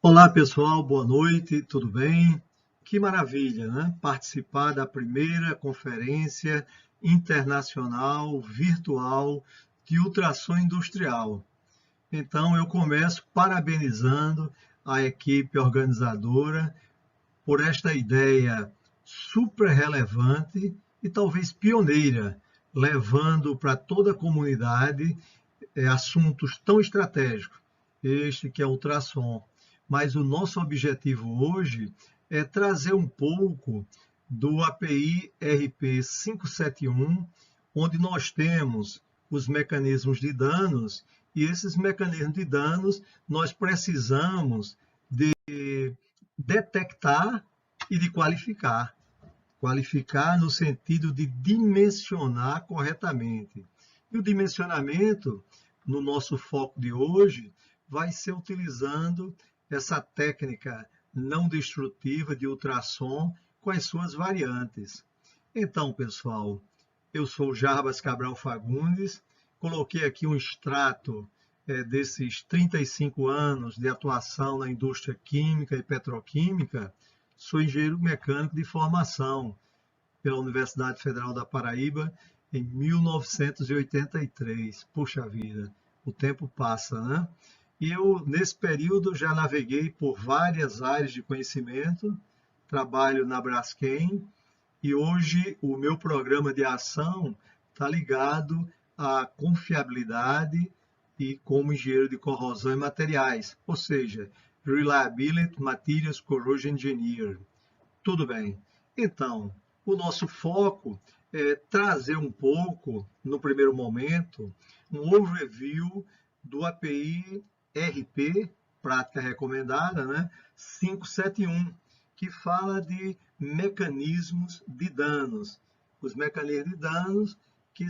Olá pessoal, boa noite, tudo bem? Que maravilha, né? Participar da primeira conferência internacional virtual de ultrassom industrial. Então eu começo parabenizando a equipe organizadora por esta ideia super relevante e talvez pioneira, levando para toda a comunidade assuntos tão estratégicos, este que é o ultrassom. Mas o nosso objetivo hoje é trazer um pouco do API RP 571, onde nós temos os mecanismos de danos, e esses mecanismos de danos nós precisamos de detectar e de qualificar. Qualificar no sentido de dimensionar corretamente. E o dimensionamento, no nosso foco de hoje, vai ser utilizando essa técnica não destrutiva de ultrassom com as suas variantes. Então, pessoal, eu sou Jarbas Cabral Fagundes, coloquei aqui um extrato desses 35 anos de atuação na indústria química e petroquímica. Sou engenheiro mecânico de formação pela Universidade Federal da Paraíba em 1983. Puxa vida, o tempo passa, né? E eu, nesse período, já naveguei por várias áreas de conhecimento, trabalho na Braskem, e hoje o meu programa de ação está ligado à confiabilidade e como engenheiro de corrosão e materiais, ou seja, Reliability Materials Corrosion Engineer. Tudo bem. Então, o nosso foco é trazer um pouco, no primeiro momento, um overview do API RP, prática recomendada, né? 571, que fala de mecanismos de danos. Os mecanismos de danos que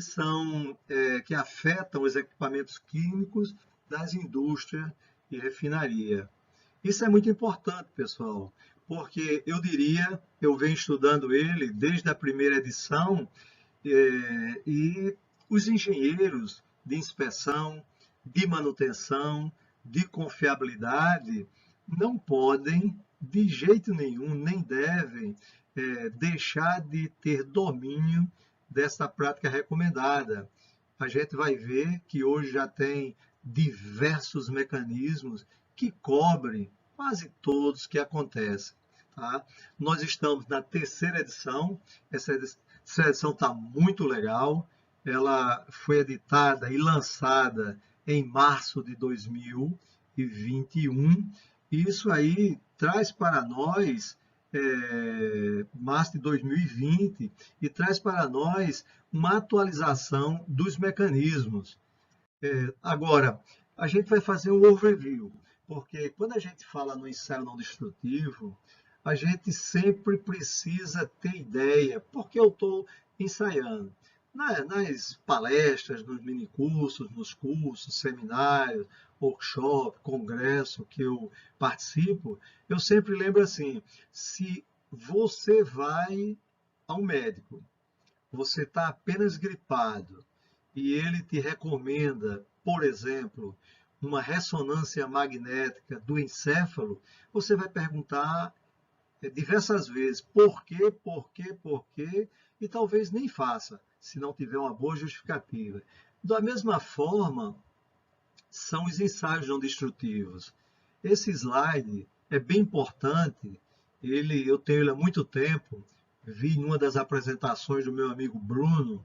afetam os equipamentos químicos das indústrias e refinaria. Isso é muito importante, pessoal, porque eu venho estudando ele desde a primeira edição, e os engenheiros de inspeção, de manutenção, de confiabilidade não podem, de jeito nenhum, nem devem deixar de ter domínio dessa prática recomendada. A gente vai ver que hoje já tem diversos mecanismos que cobrem quase todos que acontecem. Tá? Nós estamos na terceira edição, essa edição está muito legal, ela foi editada e lançada em março de 2021, e isso aí traz para nós, março de 2020, e traz para nós uma atualização dos mecanismos. Agora, a gente vai fazer um overview, porque quando a gente fala no ensaio não destrutivo, a gente sempre precisa ter ideia, porque eu estou ensaiando. Nas palestras, nos minicursos, nos cursos, seminários, workshop, congresso que eu participo, eu sempre lembro assim, se você vai ao médico, você está apenas gripado, e ele te recomenda, por exemplo, uma ressonância magnética do encéfalo, você vai perguntar diversas vezes por quê, e talvez nem faça, se não tiver uma boa justificativa. Da mesma forma, são os ensaios não destrutivos. Esse slide é bem importante, eu tenho ele há muito tempo, vi em uma das apresentações do meu amigo Bruno,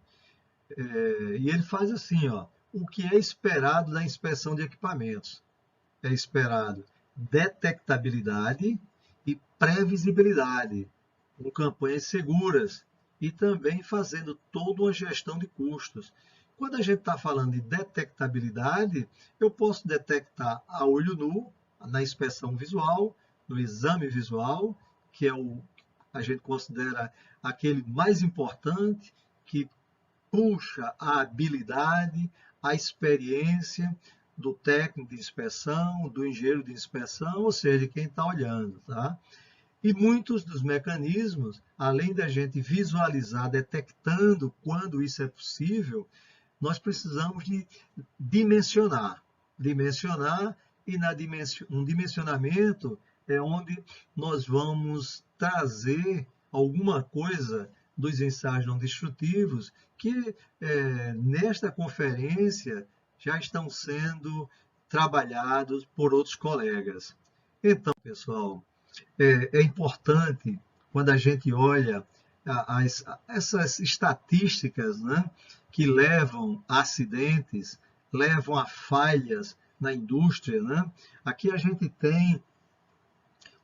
e ele faz assim, ó, o que é esperado da inspeção de equipamentos? É esperado detectabilidade e previsibilidade, com campanhas seguras e também fazendo toda uma gestão de custos. Quando a gente está falando de detectabilidade, eu posso detectar a olho nu, na inspeção visual, no exame visual, que é a gente considera aquele mais importante, que puxa a habilidade, a experiência do técnico de inspeção, do engenheiro de inspeção, ou seja, de quem está olhando. Tá? E muitos dos mecanismos, além da gente visualizar, detectando quando isso é possível, nós precisamos de dimensionar e um dimensionamento é onde nós vamos trazer alguma coisa dos ensaios não destrutivos que nesta conferência já estão sendo trabalhados por outros colegas. Então, pessoal, é importante quando a gente olha essas estatísticas, né, que levam a acidentes, levam a falhas na indústria, né? Aqui a gente tem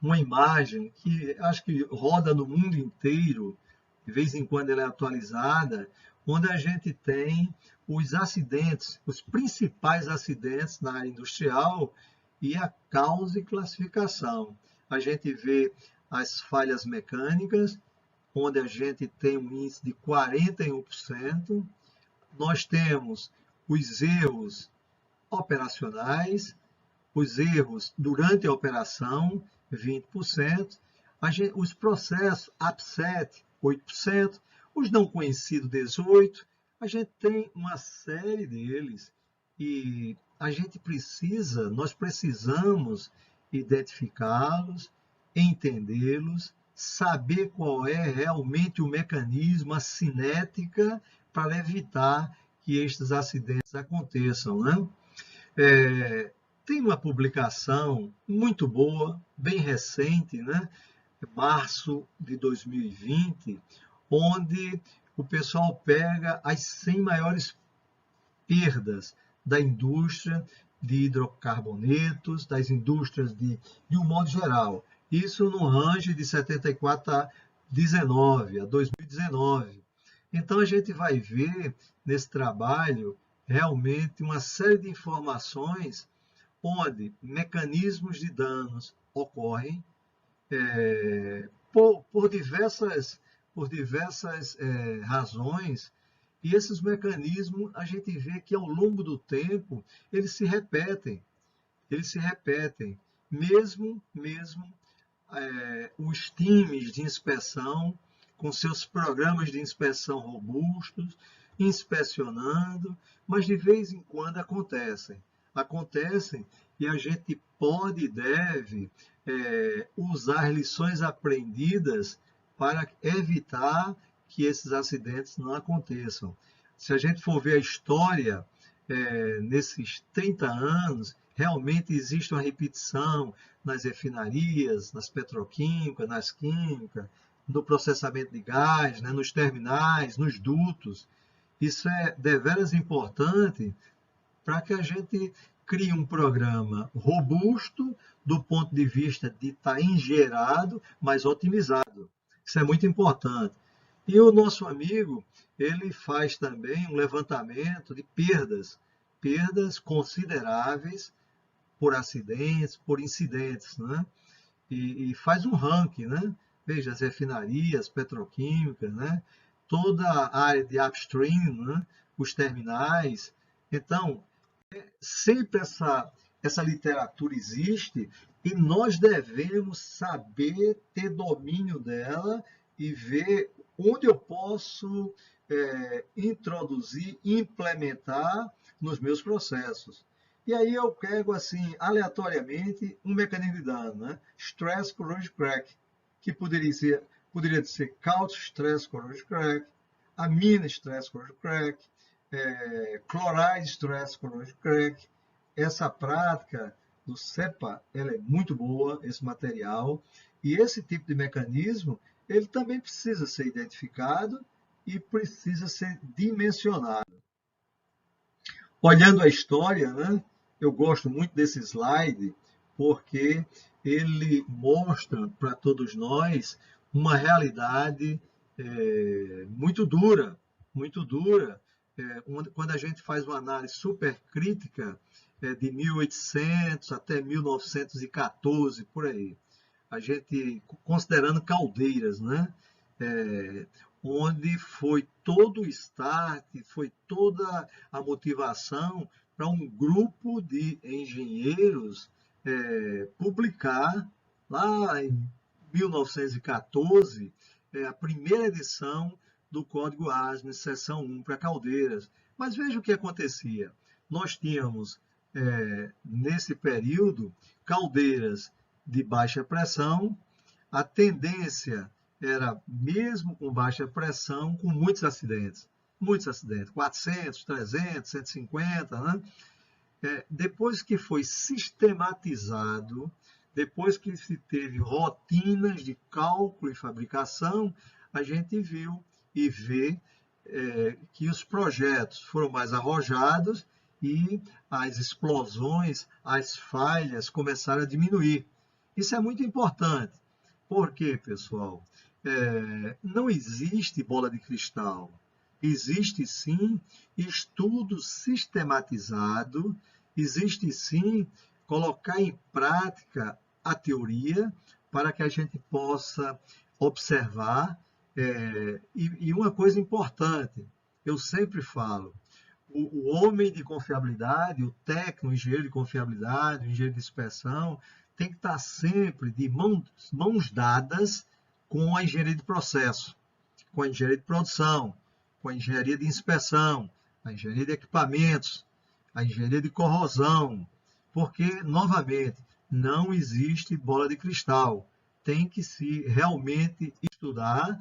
uma imagem que acho que roda no mundo inteiro, de vez em quando ela é atualizada, onde a gente tem os acidentes, os principais acidentes na área industrial e a causa e classificação. A gente vê as falhas mecânicas, onde a gente tem um índice de 41%. Nós temos os erros operacionais, os erros durante a operação, 20%, os processos upset, 8%, os não conhecidos, 18%. A gente tem uma série deles e nós precisamos identificá-los, entendê-los, saber qual é realmente o mecanismo, a cinética para evitar que estes acidentes aconteçam, né? Tem uma publicação muito boa, bem recente, né? Março de 2020, onde o pessoal pega as 100 maiores perdas da indústria de hidrocarbonetos, das indústrias de um modo geral. Isso no range de 74 a 2019. Então, a gente vai ver nesse trabalho realmente uma série de informações onde mecanismos de danos ocorrem por diversas razões, e esses mecanismos a gente vê que ao longo do tempo eles se repetem, mesmo os times de inspeção com seus programas de inspeção robustos, inspecionando, mas de vez em quando acontecem e a gente pode e deve usar lições aprendidas para evitar que esses acidentes não aconteçam. Se a gente for ver a história, nesses 30 anos, realmente existe uma repetição nas refinarias, nas petroquímicas, nas químicas, no processamento de gás, né, nos terminais, nos dutos. Isso é deveras importante para que a gente crie um programa robusto do ponto de vista de estar engerado, mas otimizado. Isso é muito importante. E o nosso amigo, ele faz também um levantamento de perdas consideráveis por acidentes, por incidentes, né? E faz um ranking, né? Veja, as refinarias, petroquímicas, né? Toda a área de upstream, né? Os terminais. Então, sempre essa literatura existe e nós devemos saber ter domínio dela e ver onde eu posso introduzir, implementar nos meus processos. E aí eu pego, assim, aleatoriamente, um mecanismo de dano, né? Stress corrosion crack, que poderia ser Caustic stress corrosion crack, amine stress corrosion crack, chloride stress corrosion crack. Essa prática do CEPA, ela é muito boa, esse material, e esse tipo de mecanismo, ele também precisa ser identificado e precisa ser dimensionado. Olhando a história, né, eu gosto muito desse slide, porque ele mostra para todos nós uma realidade muito dura, quando a gente faz uma análise super crítica, de 1800 até 1914, por aí. A gente, considerando Caldeiras, né? Onde foi todo o start, foi toda a motivação para um grupo de engenheiros publicar, lá em 1914, a primeira edição do Código ASME, seção 1, para Caldeiras. Mas veja o que acontecia. Nós tínhamos nesse período, caldeiras de baixa pressão. A tendência era, mesmo com baixa pressão, com muitos acidentes, 400, 300, 150, né? Depois que foi sistematizado, depois que se teve rotinas de cálculo e fabricação, a gente viu e vê que os projetos foram mais arrojados e as explosões, as falhas começaram a diminuir. Isso é muito importante. Por quê, pessoal? Não existe bola de cristal. Existe sim estudo sistematizado, existe sim colocar em prática a teoria para que a gente possa observar. E uma coisa importante, eu sempre falo, o homem de confiabilidade, o técnico, o engenheiro de confiabilidade, o engenheiro de inspeção, tem que estar sempre de mãos dadas com a engenharia de processo, com a engenharia de produção, com a engenharia de inspeção, a engenharia de equipamentos, a engenharia de corrosão, porque, novamente, não existe bola de cristal. Tem que se realmente estudar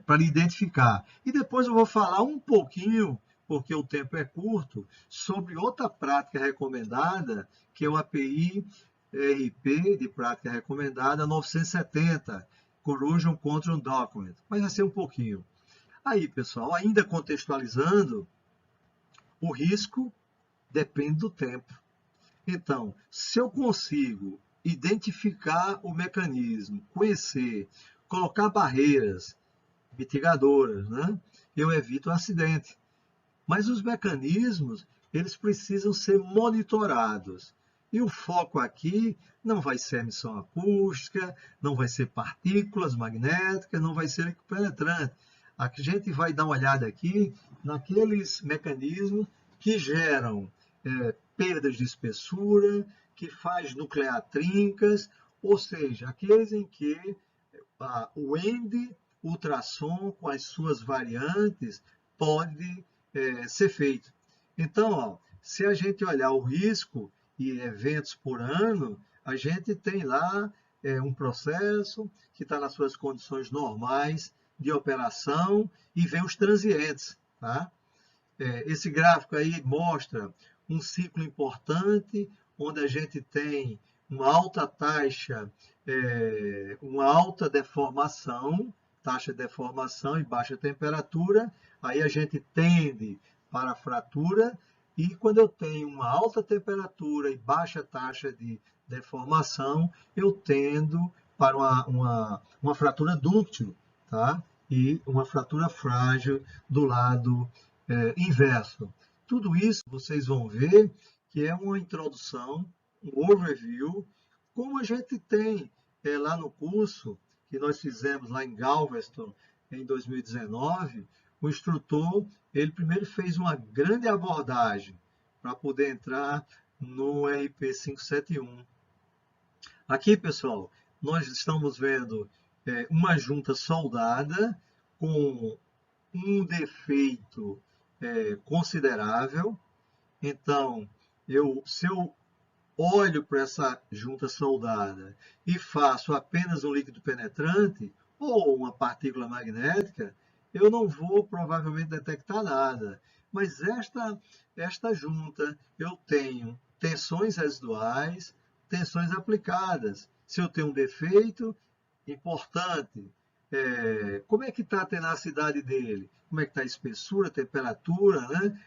para identificar. E depois eu vou falar um pouquinho, porque o tempo é curto, sobre outra prática recomendada, que é o API RP de prática recomendada 970, Corrosion Control Document. Mas vai ser um pouquinho. Aí, pessoal, ainda contextualizando, o risco depende do tempo. Então, se eu consigo identificar o mecanismo, conhecer, colocar barreiras mitigadoras, né, eu evito o acidente. Mas os mecanismos, eles precisam ser monitorados. E o foco aqui não vai ser emissão acústica, não vai ser partículas magnéticas, não vai ser líquido penetrante. A gente vai dar uma olhada aqui naqueles mecanismos que geram perdas de espessura, que faz nuclear trincas, ou seja, aqueles em que o END ultrassom com as suas variantes pode ser feito. Então, se a gente olhar o risco e eventos por ano, a gente tem lá um processo que está nas suas condições normais de operação e vem os transientes. Tá? Esse gráfico aí mostra um ciclo importante, onde a gente tem uma alta taxa, uma alta deformação, taxa de deformação e baixa temperatura, aí a gente tende para a fratura, e quando eu tenho uma alta temperatura e baixa taxa de deformação, eu tendo para uma fratura dúctil, tá? E uma fratura frágil do lado inverso. Tudo isso vocês vão ver que é uma introdução, um overview, como a gente tem lá no curso que nós fizemos lá em Galveston em 2019, o instrutor, ele primeiro fez uma grande abordagem para poder entrar no RP 571. Aqui, pessoal, nós estamos vendo uma junta soldada com um defeito considerável. Então, se eu olho para essa junta soldada e faço apenas um líquido penetrante ou uma partícula magnética, eu não vou provavelmente detectar nada. Mas esta junta, eu tenho tensões residuais, tensões aplicadas. Se eu tenho um defeito, importante, como é que está a tenacidade dele? Como é que está a espessura, a temperatura, né?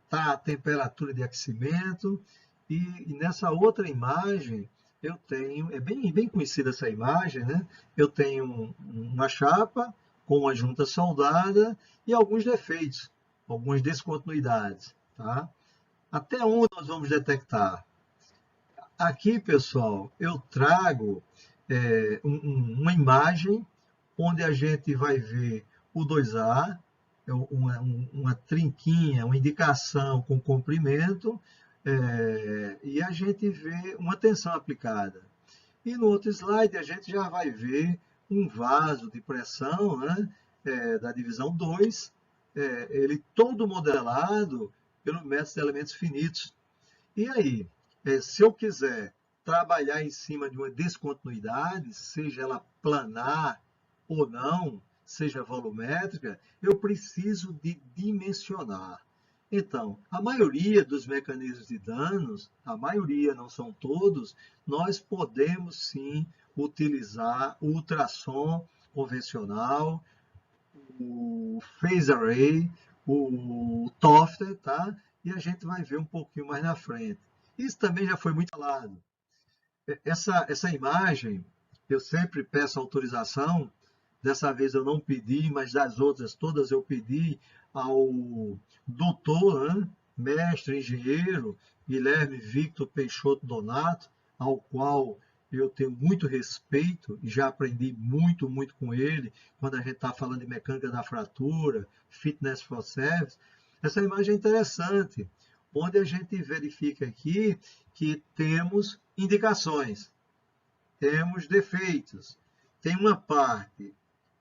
Tá a temperatura de aquecimento. E nessa outra imagem, eu tenho, é bem conhecida essa imagem, né? Eu tenho uma chapa com uma junta soldada e alguns defeitos, algumas descontinuidades, tá? Até onde nós vamos detectar? Aqui, pessoal, eu trago uma imagem onde a gente vai ver o 2A, uma trinquinha, uma indicação com comprimento, e a gente vê uma tensão aplicada. E no outro slide a gente já vai ver um vaso de pressão, né, da divisão 2, ele todo modelado pelo método de elementos finitos. E aí, se eu quiser trabalhar em cima de uma descontinuidade, seja ela planar ou não, seja volumétrica, eu preciso de dimensionar. Então, a maioria dos mecanismos de danos, a maioria, não são todos, nós podemos sim utilizar o ultrassom convencional, o phase array, o TOF, tá? E a gente vai ver um pouquinho mais na frente. Isso também já foi muito falado. Essa imagem, eu sempre peço autorização, dessa vez eu não pedi, mas das outras todas eu pedi ao doutor, né, mestre, engenheiro, Guilherme Victor Peixoto Donato, ao qual eu tenho muito respeito e já aprendi muito, muito com ele, quando a gente está falando de mecânica da fratura, fitness for service. Essa imagem é interessante, onde a gente verifica aqui que temos indicações, temos defeitos. Tem uma parte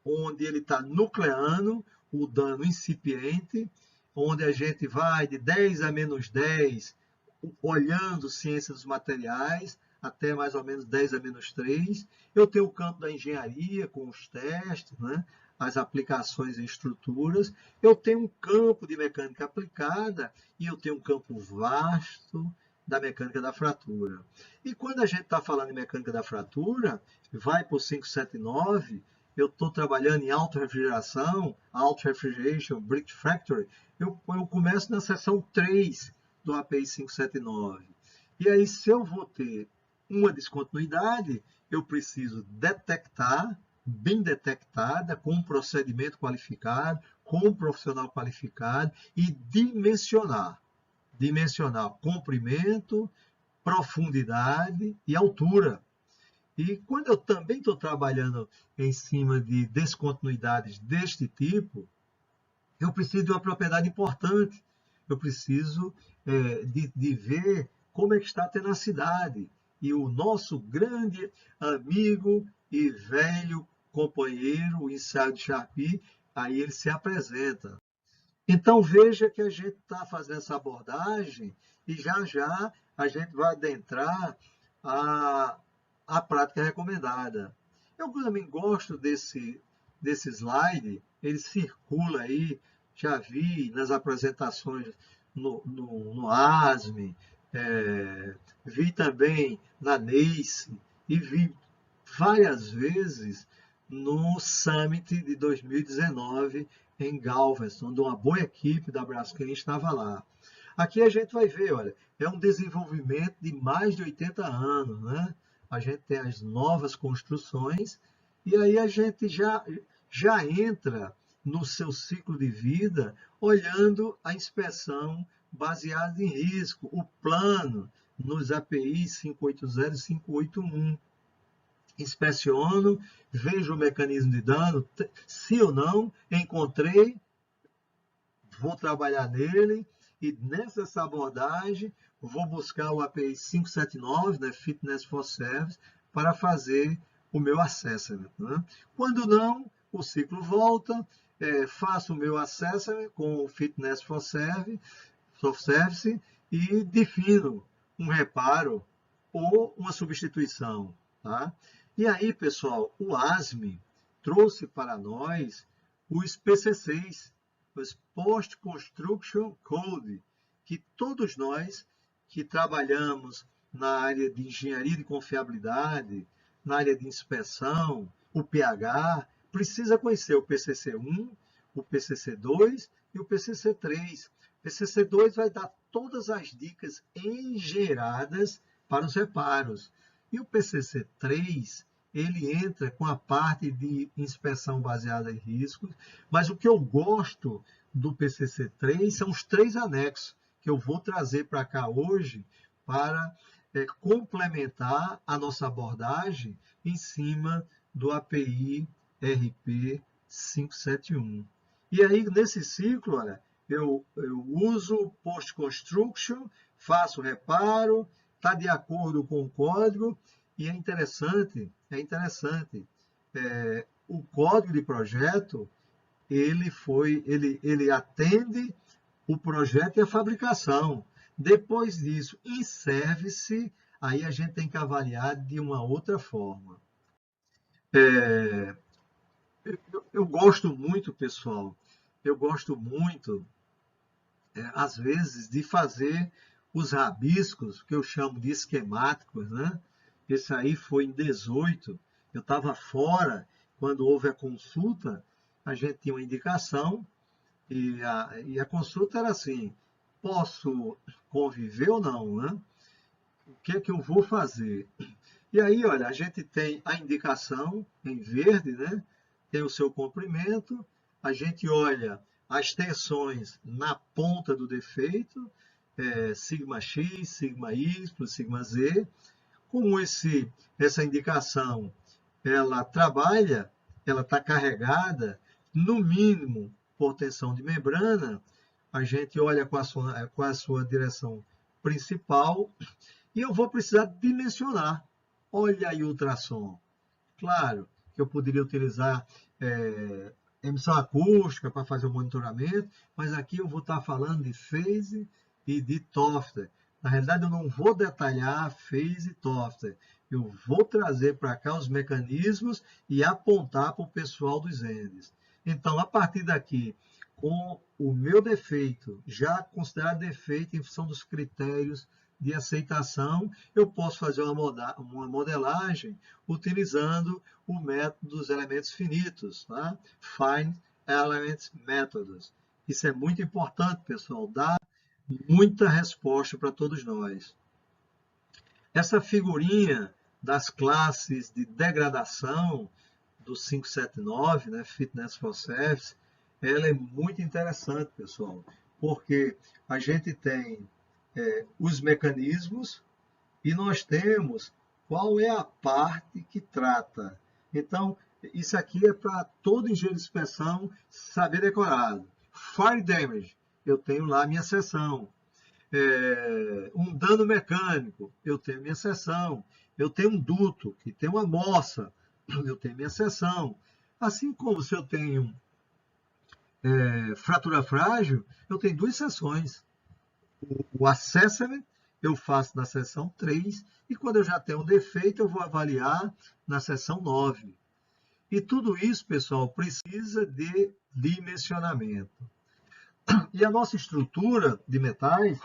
onde ele está nucleando o dano incipiente, onde a gente vai de 10 a menos 10, olhando ciência dos materiais, até mais ou menos 10 a menos 3. Eu tenho o campo da engenharia, com os testes, né? As aplicações em estruturas. Eu tenho um campo de mecânica aplicada e eu tenho um campo vasto da mecânica da fratura. E quando a gente está falando de mecânica da fratura, vai para o 579, eu estou trabalhando em auto-refrigeração, auto-refrigeration, brick factory, eu começo na seção 3 do API 579. E aí, se eu vou ter uma descontinuidade, eu preciso detectar, bem detectada, com um procedimento qualificado, com um profissional qualificado, e dimensionar. Dimensionar comprimento, profundidade e altura. E quando eu também estou trabalhando em cima de descontinuidades deste tipo, eu preciso de uma propriedade importante. Eu preciso de ver como é que está a tenacidade. E o nosso grande amigo e velho companheiro, o ensaio de Charpy, aí ele se apresenta. Então veja que a gente está fazendo essa abordagem e já já a gente vai adentrar a prática recomendada. Eu também gosto desse slide, ele circula aí, já vi nas apresentações no ASME, vi também na NACE e vi várias vezes no Summit de 2019 em Galveston, onde uma boa equipe da Braskem estava lá. Aqui a gente vai ver, olha, é um desenvolvimento de mais de 80 anos, né? A gente tem as novas construções e aí a gente já entra no seu ciclo de vida olhando a inspeção baseada em risco, o plano nos API 580 e 581. Inspeciono, vejo o mecanismo de dano, se ou não, encontrei, vou trabalhar nele, e nessa abordagem vou buscar o API 579, né, Fitness for Service, para fazer o meu assessment. Né? Quando não, o ciclo volta, faço o meu assessment com o Fitness for Service e defino um reparo ou uma substituição. Tá? E aí, pessoal, o ASME trouxe para nós os PCCs, os Post Construction Code, que todos nós que trabalhamos na área de engenharia de confiabilidade, na área de inspeção, o PH, precisa conhecer o PCC1, o PCC2 e o PCC3. O PCC2 vai dar todas as dicas engenheiradas para os reparos. E o PCC3, ele entra com a parte de inspeção baseada em riscos, mas o que eu gosto do PCC3 são os 3 anexos que eu vou trazer para cá hoje para complementar a nossa abordagem em cima do API RP 571. E aí, nesse ciclo, olha, eu uso post-construction, faço reparo, está de acordo com o código, e é interessante, o código de projeto, ele atende o projeto e a fabricação. Depois disso, em service, aí a gente tem que avaliar de uma outra forma. É, eu gosto muito, pessoal, eu gosto muito, às vezes, de fazer os rabiscos, que eu chamo de esquemáticos, né? Esse aí foi em 18, eu estava fora, quando houve a consulta, a gente tinha uma indicação, e a consulta era assim, posso conviver ou não, né? O que é que eu vou fazer? E aí, olha, a gente tem a indicação em verde, né? Tem o seu comprimento, a gente olha as tensões na ponta do defeito, sigma X, sigma Y, sigma Z. Como essa indicação ela trabalha, ela está carregada, no mínimo, por tensão de membrana, a gente olha com a sua direção principal e eu vou precisar dimensionar. Olha aí o ultrassom. Claro que eu poderia utilizar emissão acústica para fazer o monitoramento, mas aqui eu vou estar falando de phase e de Toffler. Na realidade, eu não vou detalhar phase e Toffler. Eu vou trazer para cá os mecanismos e apontar para o pessoal dos ENDES. Então, a partir daqui, com o meu defeito, já considerado defeito em função dos critérios de aceitação, eu posso fazer uma modelagem utilizando o método dos elementos finitos, tá? Finite Element Methods. Isso é muito importante, pessoal, dá muita resposta para todos nós. Essa figurinha das classes de degradação do 579, né, Fitness for Service, ela é muito interessante, pessoal, porque a gente tem os mecanismos e nós temos qual é a parte que trata. Então, isso aqui é para todo engenheiro de inspeção saber decorado. Fire damage, eu tenho lá a minha seção. Um dano mecânico, eu tenho minha seção. Eu tenho um duto, que tem uma moça, eu tenho minha seção. Assim como se eu tenho fratura frágil, eu tenho duas seções. O assessment eu faço na seção 3 e quando eu já tenho um defeito, eu vou avaliar na seção 9. E tudo isso, pessoal, precisa de dimensionamento. E a nossa estrutura de metais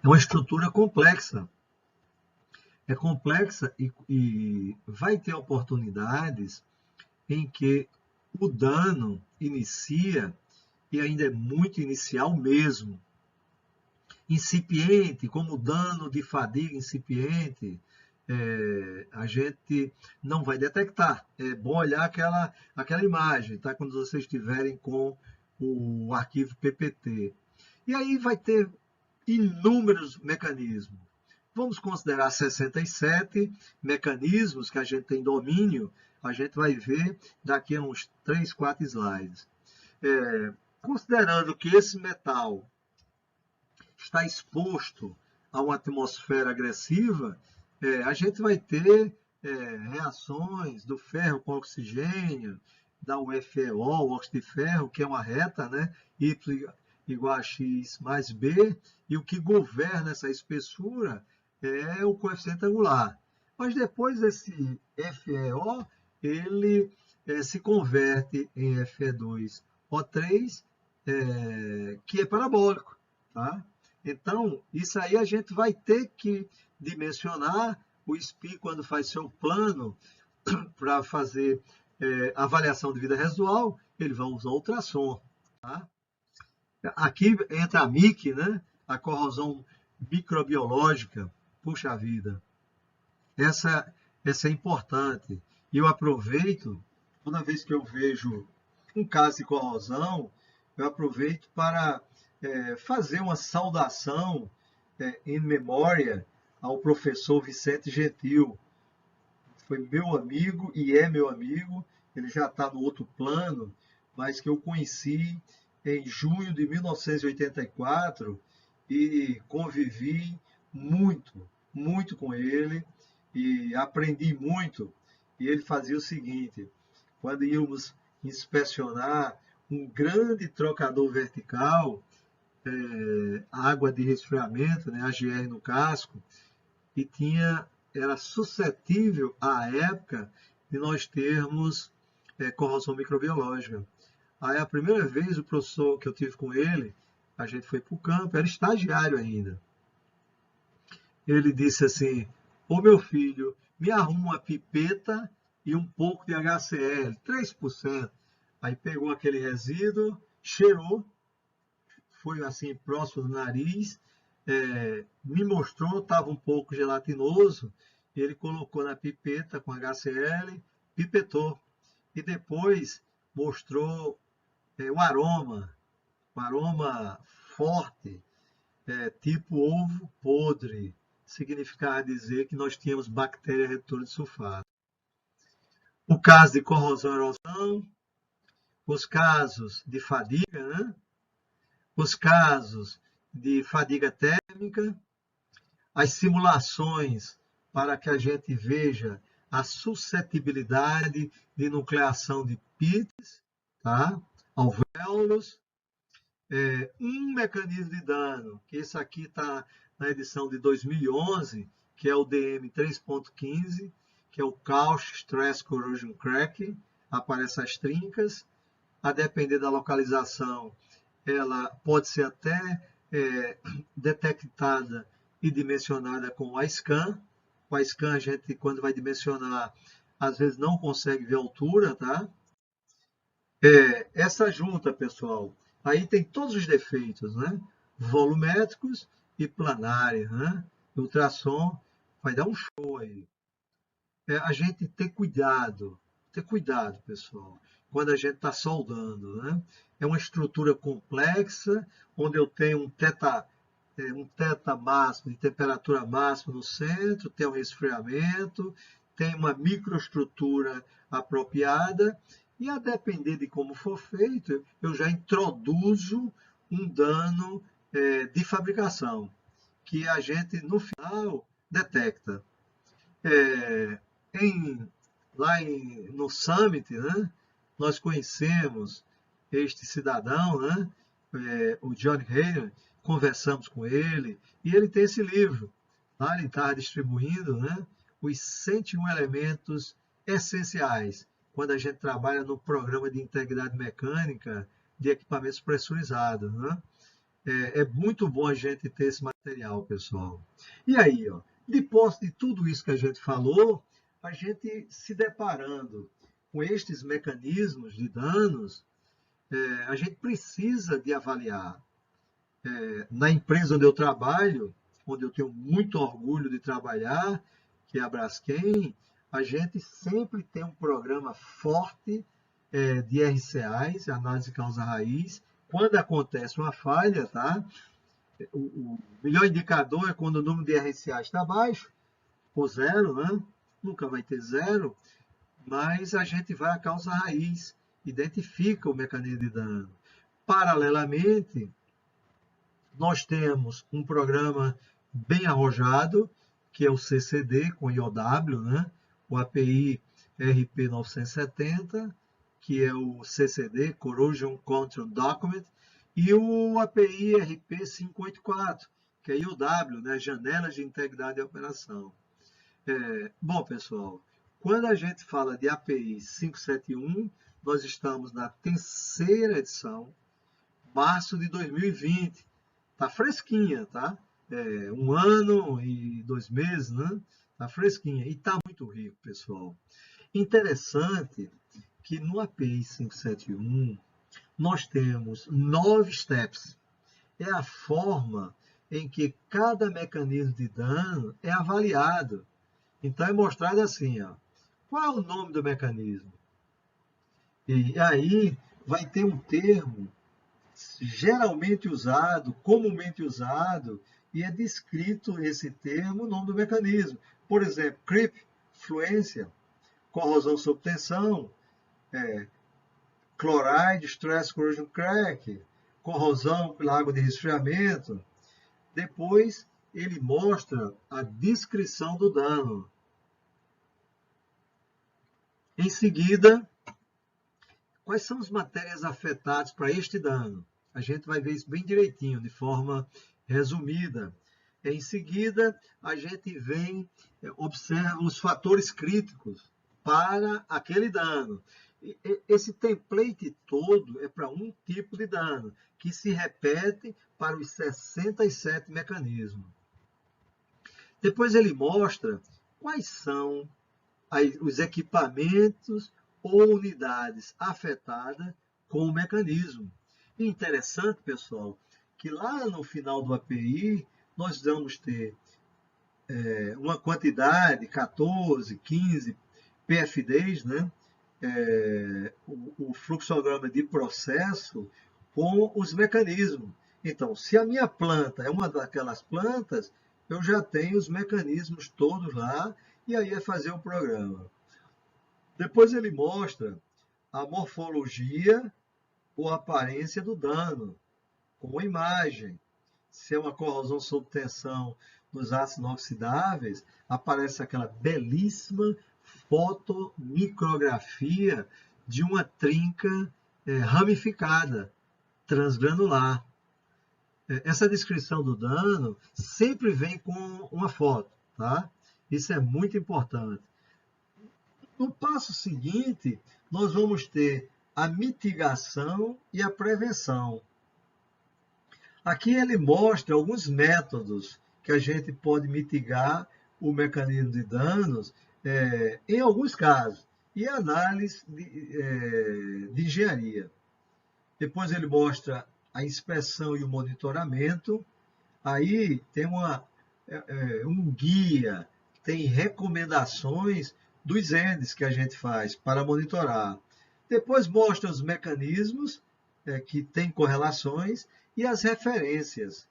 é uma estrutura complexa. É complexa e vai ter oportunidades em que o dano inicia e ainda é muito inicial mesmo. Incipiente, como dano de fadiga incipiente, a gente não vai detectar. É bom olhar aquela imagem, tá? Quando vocês estiverem com o arquivo PPT. E aí vai ter inúmeros mecanismos. Vamos considerar 67 mecanismos que a gente tem domínio, a gente vai ver daqui a uns 3, 4 slides. Considerando que esse metal está exposto a uma atmosfera agressiva, a gente vai ter reações do ferro com oxigênio, da UFeO, o óxido de ferro, que é uma reta, né? Y igual a X mais B, e o que governa essa espessura é o coeficiente angular. Mas depois esse FeO, ele se converte em Fe2O3, que é parabólico, tá? Então, isso aí a gente vai ter que dimensionar. O SPI, quando faz seu plano para fazer avaliação de vida residual, ele vai usar ultrassom. Tá? Aqui entra a MIC, né? A corrosão microbiológica. Puxa vida, essa é importante. E eu aproveito, toda vez que eu vejo um caso de corrosão, eu aproveito para fazer uma saudação em memória ao professor Vicente Gentil. Foi meu amigo e é meu amigo, ele já está no outro plano, mas que eu conheci em junho de 1984 e convivi muito, muito com ele e aprendi muito. E ele fazia o seguinte, quando íamos inspecionar um grande trocador vertical, água de resfriamento, né, AGR no casco, e era suscetível, à época, de nós termos corrosão microbiológica. Aí, a primeira vez, o professor que eu tive com ele, a gente foi para o campo, era estagiário ainda. Ele disse assim: ô meu filho, me arruma uma pipeta e um pouco de HCl, 3%. Aí pegou aquele resíduo, cheirou, foi assim próximo do nariz, me mostrou, estava um pouco gelatinoso, ele colocou na pipeta com HCl, pipetou. E depois mostrou o aroma forte, tipo ovo podre, significava dizer que nós tínhamos bactéria redutora de sulfato. O caso de corrosão e erosão, os casos de fadiga, né? Os casos de fadiga térmica, as simulações para que a gente veja a suscetibilidade de nucleação de PITs, tá? Alvéolos, um mecanismo de dano, que esse aqui está na edição de 2011, que é o DM 3.15, que é o Couch Stress Corrosion Cracking, aparece as trincas, a depender da localização, ela pode ser até detectada e dimensionada com a scan. Com a scan, a gente, quando vai dimensionar, às vezes não consegue ver a altura, tá? Essa junta, pessoal, aí tem todos os defeitos, né? Volumétricos e planários, né? O ultrassom vai dar um show aí. A gente ter cuidado, pessoal, quando a gente está soldando, né? É uma estrutura complexa, onde eu tenho um teta máximo, de temperatura máxima no centro, tem um resfriamento, tem uma microestrutura apropriada, e a depender de como for feito, eu já introduzo um dano de fabricação, que a gente, no final, detecta. No Summit, né, nós conhecemos este cidadão, né, o John Hayden, conversamos com ele, e ele tem esse livro. Lá ele está distribuindo, né, os 101 elementos essenciais quando a gente trabalha no programa de integridade mecânica de equipamentos pressurizados. Né? É muito bom a gente ter esse material, pessoal. E aí, ó, depois de tudo isso que a gente falou, a gente se deparando com estes mecanismos de danos, a gente precisa de avaliar. Na empresa onde eu trabalho, onde eu tenho muito orgulho de trabalhar, que é a Braskem, a gente sempre tem um programa forte de RCAs, análise de causa raiz. Quando acontece uma falha, tá? O melhor indicador é quando o número de RCA está baixo, ou zero, né? Nunca vai ter zero, mas a gente vai à causa raiz, identifica o mecanismo de dano. Paralelamente, nós temos um programa bem arrojado, que é o CCD com IOW, né? O API RP 970, que é o CCD, Corrosion Control Document, e o API RP 584, que é IOW, né? Janelas de Integridade de Operação. Bom, pessoal, quando a gente fala de API 571, nós estamos na terceira edição, março de 2020. Tá fresquinha, tá? 1 ano e 2 meses, né? Tá fresquinha. E tá muito rico, pessoal. Interessante que no API 571 nós temos 9 steps. É a forma em que cada mecanismo de dano é avaliado. Então é mostrado assim, ó. Qual é o nome do mecanismo? E aí vai ter um termo geralmente usado, comumente usado, e é descrito esse termo, o nome do mecanismo. Por exemplo, creep, fluência, corrosão sob tensão, chloride, stress corrosion crack, corrosão pela água de resfriamento. Depois, ele mostra a descrição do dano. Em seguida, Quais são as matérias afetadas para este dano? A gente vai ver isso bem direitinho, de forma resumida. Em seguida, a gente observa os fatores críticos para aquele dano. Esse template todo é para um tipo de dano, que se repete para os 67 mecanismos. Depois ele mostra quais são os equipamentos ou unidades afetadas com o mecanismo. E interessante, pessoal, que lá no final do API, nós vamos ter uma quantidade, 14, 15 PFDs, né? O fluxograma de processo com os mecanismos. Então, se a minha planta é uma daquelas plantas, eu já tenho os mecanismos todos lá, e aí é fazer o programa. Depois ele mostra a morfologia ou aparência do dano, com imagem. Se é uma corrosão sob tensão nos ácidos inoxidáveis, aparece aquela belíssima fotomicrografia de uma trinca ramificada, transgranular. Essa descrição do dano sempre vem com uma foto, tá? Isso é muito importante. No passo seguinte, nós vamos ter a mitigação e a prevenção. Aqui ele mostra alguns métodos que a gente pode mitigar o mecanismo de danos em alguns casos, e análise de engenharia. Depois ele mostra a inspeção e o monitoramento. Aí tem um guia, tem recomendações dos ENDs que a gente faz para monitorar. Depois mostra os mecanismos que têm correlações e as referências.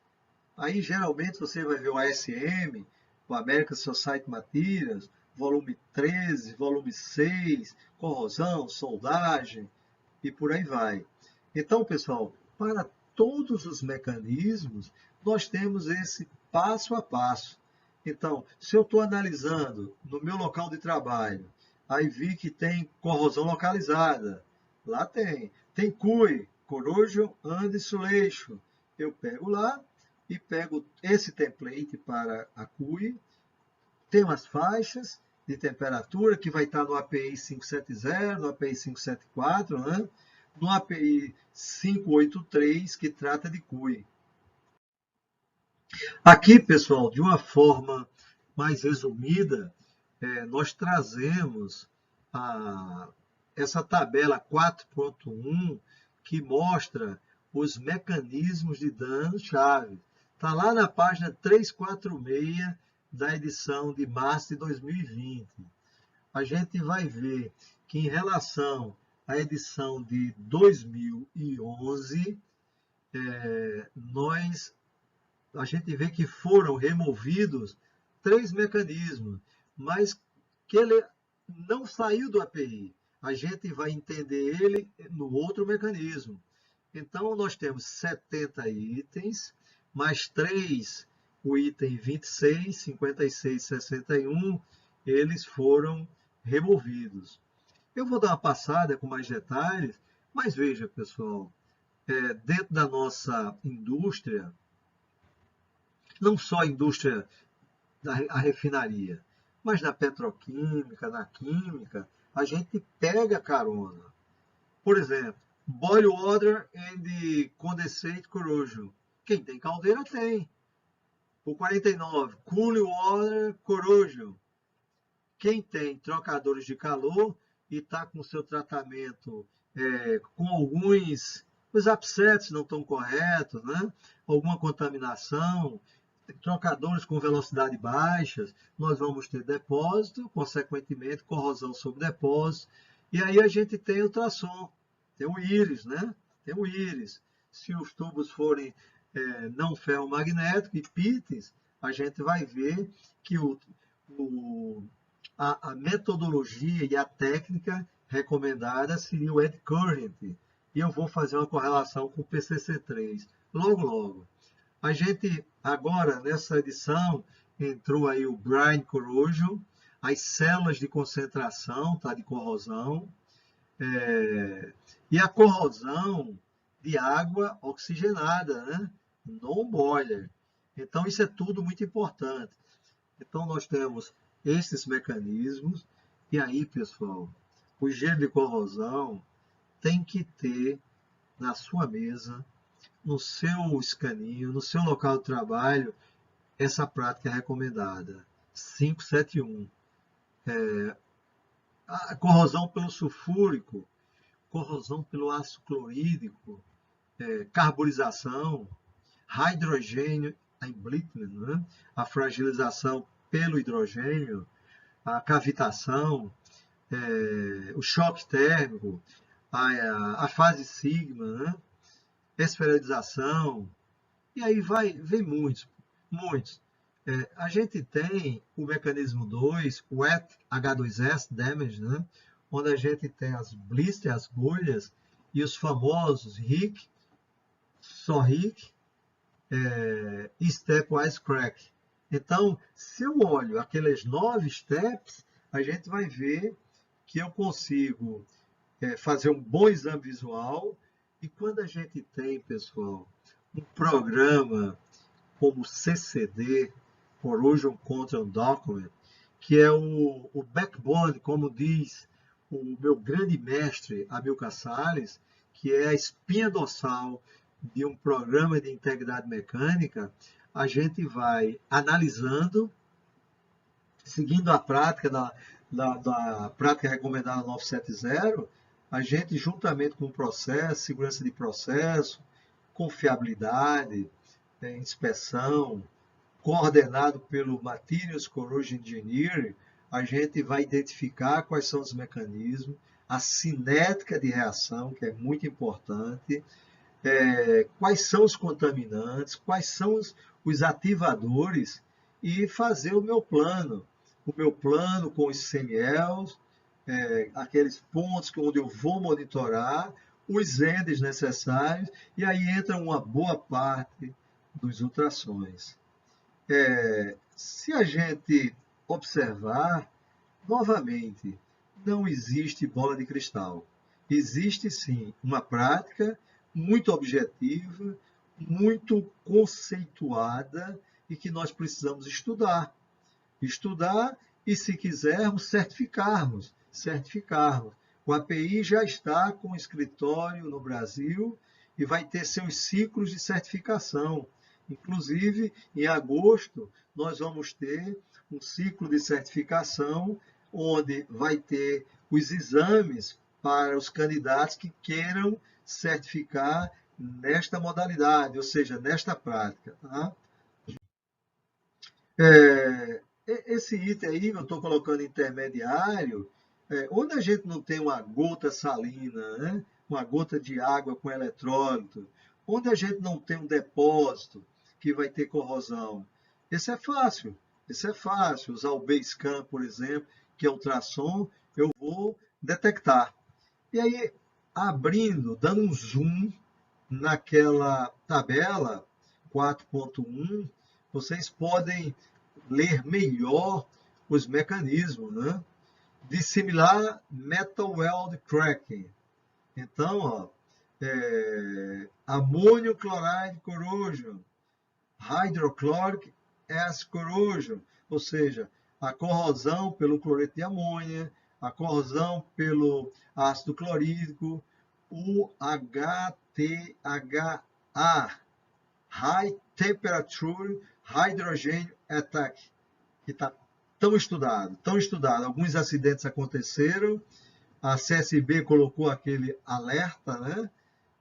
Aí, geralmente, você vai ver o ASM, o American Society Materials, volume 13, volume 6, corrosão, soldagem, e por aí vai. Então, pessoal, para todos os mecanismos, nós temos esse passo a passo. Então, se eu estou analisando no meu local de trabalho, aí vi que tem corrosão localizada, lá tem. Tem CUI, Corrosion and Insulation. Eu pego lá e pego esse template para a CUI. Tem umas faixas de temperatura que vai estar no API 570, no API 574, né? No API 583, que trata de CUI. Aqui, pessoal, de uma forma mais resumida, nós trazemos essa tabela 4.1 que mostra os mecanismos de dano-chave. Está lá na página 346 da edição de março de 2020. A gente vai ver que em relação à edição de 2011, a gente vê que foram removidos 3 mecanismos, mas que ele não saiu do API. A gente vai entender ele no outro mecanismo. Então, nós temos 70 itens, mais 3, o item 26, 56, 61, eles foram removidos. Eu vou dar uma passada com mais detalhes, mas veja, pessoal, dentro da nossa indústria, não só a indústria da refinaria, mas na petroquímica, na química, a gente pega carona. Por exemplo, boil water and condensate corrosion. Quem tem caldeira tem. O 49, cooling water corrosion. Quem tem trocadores de calor e está com o seu tratamento com os upsets não estão corretos, né? Alguma contaminação, trocadores com velocidade baixas, nós vamos ter depósito, consequentemente corrosão sobre depósito, e aí a gente tem ultrassom, tem o íris, né? Tem o íris. Se os tubos forem não ferromagnéticos e pitens, a gente vai ver que a metodologia e a técnica recomendada seria o eddy current, e eu vou fazer uma correlação com o PCC3 logo. A gente, agora, nessa edição, entrou aí o brine corrosion, as células de concentração, tá, de corrosão, E a corrosão de água oxigenada, né? Non-boiler. Então, isso é tudo muito importante. Então, nós temos esses mecanismos. E aí, pessoal, o gelo de corrosão tem que ter na sua mesa, no seu escaninho, no seu local de trabalho, essa prática é recomendada. 571. A corrosão pelo sulfúrico, corrosão pelo ácido clorídrico, carburização, hidrogênio embrittlement, né? A fragilização pelo hidrogênio, a cavitação, o choque térmico, a fase sigma, né? Esferoidização, e aí vem muitos, muitos. A gente tem o mecanismo 2, o wet H2S damage, né? Onde a gente tem as blisters, as bolhas, e os famosos RIC, só RIC, e stepwise crack. Então, se eu olho aqueles 9 steps, a gente vai ver que eu consigo fazer um bom exame visual. E quando a gente tem, pessoal, um programa como CCD, Corrosion Control Document, que é o backbone, como diz o meu grande mestre Amilcar Salles, que é a espinha dorsal de um programa de integridade mecânica, a gente vai analisando, seguindo a prática da prática recomendada 970, a gente, juntamente com o processo, segurança de processo, confiabilidade, inspeção, coordenado pelo Materials Corrosion Engineering, a gente vai identificar quais são os mecanismos, a cinética de reação, que é muito importante, quais são os contaminantes, quais são os ativadores, e fazer o meu plano com os CMLs, aqueles pontos onde eu vou monitorar, os ENDs necessários, e aí entra uma boa parte dos ultrassons. Se a gente observar, novamente, não existe bola de cristal. Existe, sim, uma prática muito objetiva, muito conceituada e que nós precisamos estudar. Estudar e, se quisermos, certificarmos. O API já está com escritório no Brasil e vai ter seus ciclos de certificação. Inclusive, em agosto, nós vamos ter um ciclo de certificação onde vai ter os exames para os candidatos que queiram certificar nesta modalidade, ou seja, nesta prática. Tá? Esse item aí, eu estou colocando intermediário, onde a gente não tem uma gota salina, né? Uma gota de água com eletrólito, onde a gente não tem um depósito que vai ter corrosão. Esse é fácil. Usar o Basecamp, por exemplo, que é ultrassom, eu vou detectar. E aí, abrindo, dando um zoom naquela tabela 4.1, vocês podem ler melhor os mecanismos, né? Dissimilar metal weld cracking. Então, ó, ammonium chloride corrosion, hydrochloric acid corrosion, ou seja, a corrosão pelo cloreto de amônia, a corrosão pelo ácido clorídrico, o HTHA, High Temperature Hydrogen Attack, que está tão estudado. Alguns acidentes aconteceram, a CSB colocou aquele alerta, né?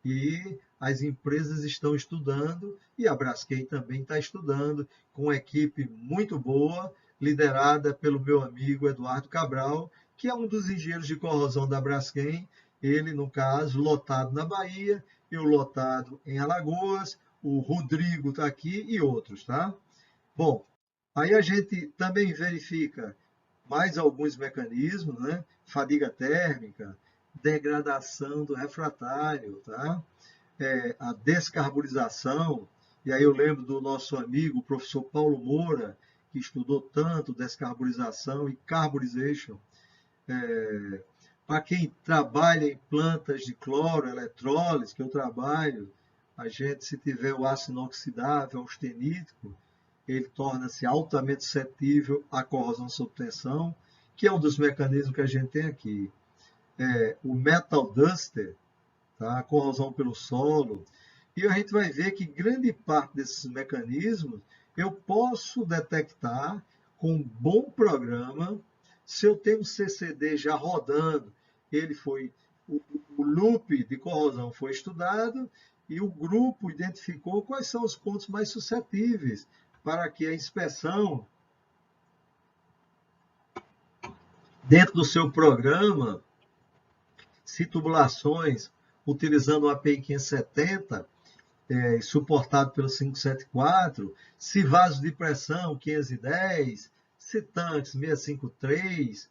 E as empresas estão estudando, e a Braskem também está estudando, com uma equipe muito boa, liderada pelo meu amigo Eduardo Cabral, que é um dos engenheiros de corrosão da Braskem, ele, no caso, lotado na Bahia, eu lotado em Alagoas, o Rodrigo está aqui e outros, tá? Bom, aí a gente também verifica mais alguns mecanismos, né? Fadiga térmica, degradação do refratário, tá? A descarburização, e aí eu lembro do nosso amigo, o professor Paulo Moura, que estudou tanto descarburização e carburization, Para quem trabalha em plantas de cloro, eletrólise, que eu trabalho, a gente, se tiver o ácido inoxidável, austenítico, ele torna-se altamente suscetível à corrosão sob tensão, que é um dos mecanismos que a gente tem aqui. O metal duster, tá? A corrosão pelo solo, e a gente vai ver que grande parte desses mecanismos eu posso detectar com um bom programa. Se eu tenho um CCD já rodando, ele foi o loop de corrosão foi estudado e o grupo identificou quais são os pontos mais suscetíveis para que a inspeção dentro do seu programa, se tubulações utilizando o API 570, suportado pelo 574, se vasos de pressão 510, se tanques 653,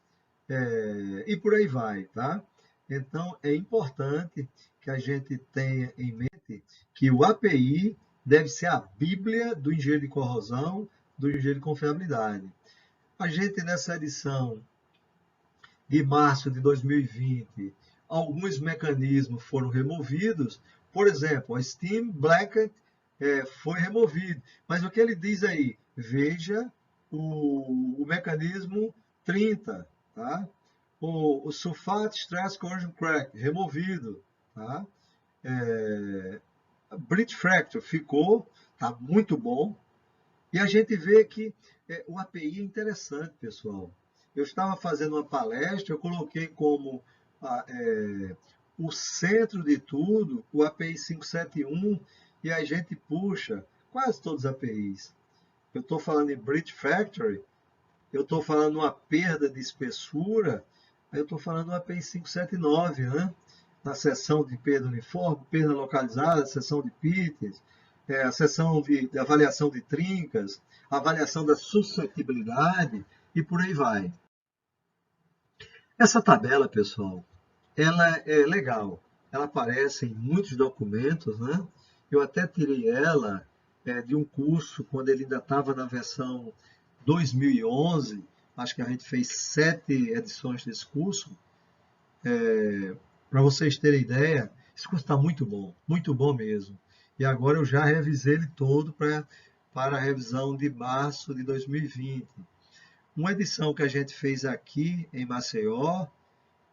e por aí vai, tá? Então, é importante que a gente tenha em mente que o API deve ser a bíblia do engenheiro de corrosão, do engenheiro de confiabilidade. A gente, nessa edição de março de 2020, alguns mecanismos foram removidos. Por exemplo, o Steam Blanket foi removido. Mas o que ele diz aí? Veja o mecanismo 30, tá? O Sulfate Stress Corrosion Crack, removido, tá? Bridge Fracture ficou, tá muito bom. E a gente vê que o API é interessante, pessoal. Eu estava fazendo uma palestra, eu coloquei como o centro de tudo o API 571 e a gente puxa quase todos os APIs. Eu estou falando em Bridge Factory, eu estou falando uma perda de espessura, eu estou falando do API 579, né? Na seção de perda uniforme, perda localizada, seção de PITs, a seção de avaliação de trincas, avaliação da suscetibilidade e por aí vai. Essa tabela, pessoal, ela é legal. Ela aparece em muitos documentos, né? Eu até tirei ela de um curso quando ele ainda estava na versão 2011. Acho que a gente fez 7 edições desse curso. Para vocês terem ideia, esse curso está muito bom mesmo. E agora eu já revisei ele todo para a revisão de março de 2020. Uma edição que a gente fez aqui em Maceió,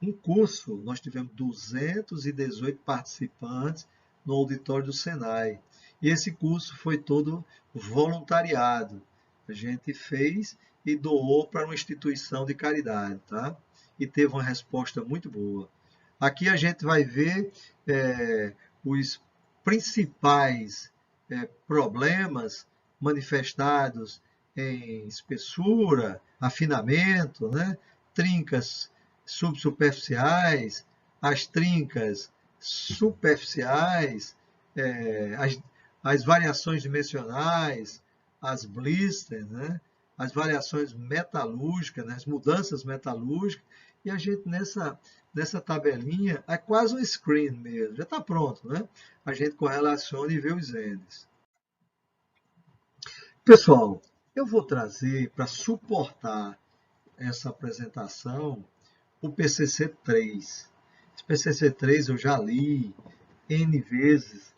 um curso, nós tivemos 218 participantes no auditório do Senai. E esse curso foi todo voluntariado. A gente fez e doou para uma instituição de caridade, tá? E teve uma resposta muito boa. Aqui a gente vai ver os principais problemas manifestados em espessura, afinamento, né? Trincas subsuperficiais, as trincas superficiais, as variações dimensionais, as blisters, né? As variações metalúrgicas, né? As mudanças metalúrgicas, e a gente nessa tabelinha é quase um screen mesmo, já está pronto, né? A gente correlaciona e vê os ends. Pessoal, eu vou trazer para suportar essa apresentação o PCC3. Esse PCC3 eu já li N vezes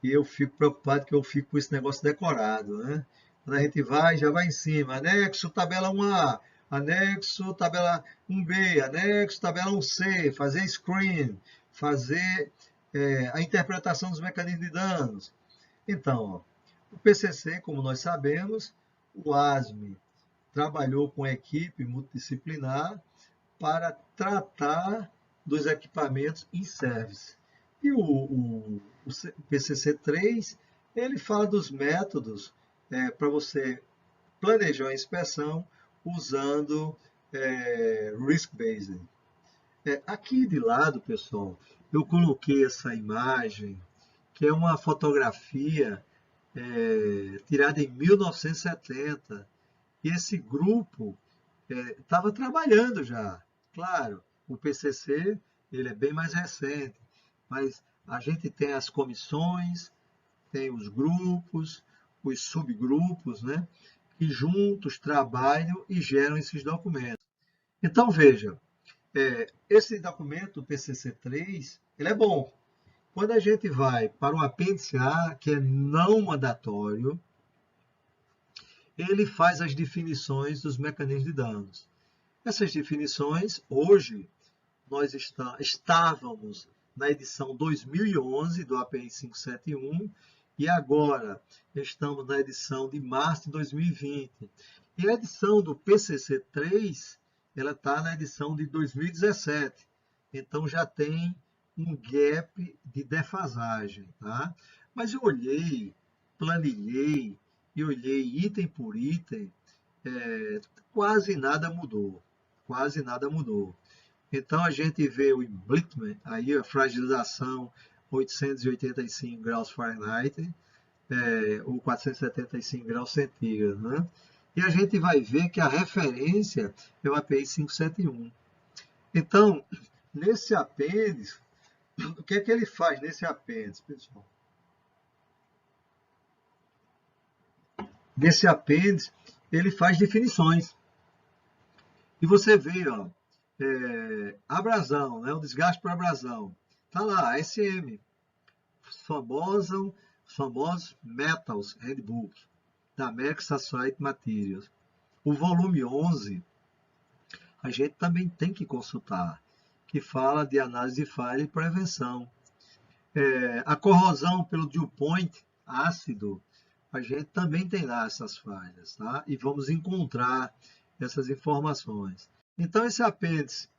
e eu fico preocupado que eu fico com esse negócio decorado, né? Quando a gente vai, já vai em cima, anexo tabela 1A, anexo tabela 1B, anexo tabela 1C, fazer screen, fazer a interpretação dos mecanismos de danos. Então, ó, o PCC, como nós sabemos, o ASME trabalhou com a equipe multidisciplinar para tratar dos equipamentos em service. E o PCC3, ele fala dos métodos para você planejar a inspeção usando risk-based. Aqui de lado, pessoal, eu coloquei essa imagem, que é uma fotografia tirada em 1970. E esse grupo estava trabalhando já. Claro, o PCC ele é bem mais recente, mas a gente tem as comissões, tem os grupos, os subgrupos, né, que juntos trabalham e geram esses documentos. Então, veja, Esse documento, o PCC3, ele é bom. Quando a gente vai para o apêndice A, que é não mandatório, ele faz as definições dos mecanismos de danos. Essas definições, hoje, nós estávamos na edição 2011 do API 571 e agora estamos na edição de março de 2020. E a edição do PCC3, ela está na edição de 2017. Então já tem um gap de defasagem, tá? Mas eu olhei, planilhei e olhei item por item, quase nada mudou, quase nada mudou. Então a gente vê o embrittlement, aí a fragilização 885 graus Fahrenheit, ou 475 graus centígrados, né? E a gente vai ver que a referência é o API 571. Então, nesse apêndice, o que é que ele faz nesse apêndice, pessoal? Nesse apêndice, ele faz definições. E você vê, ó, abrasão, né, o desgaste por abrasão. Está lá, ASM, os famosos Metals Handbook, da American Society Materials. O volume 11, a gente também tem que consultar, que fala de análise de falha e prevenção. A corrosão pelo dew point ácido, a gente também tem lá essas falhas, tá? E vamos encontrar essas informações. Então, esse apêndice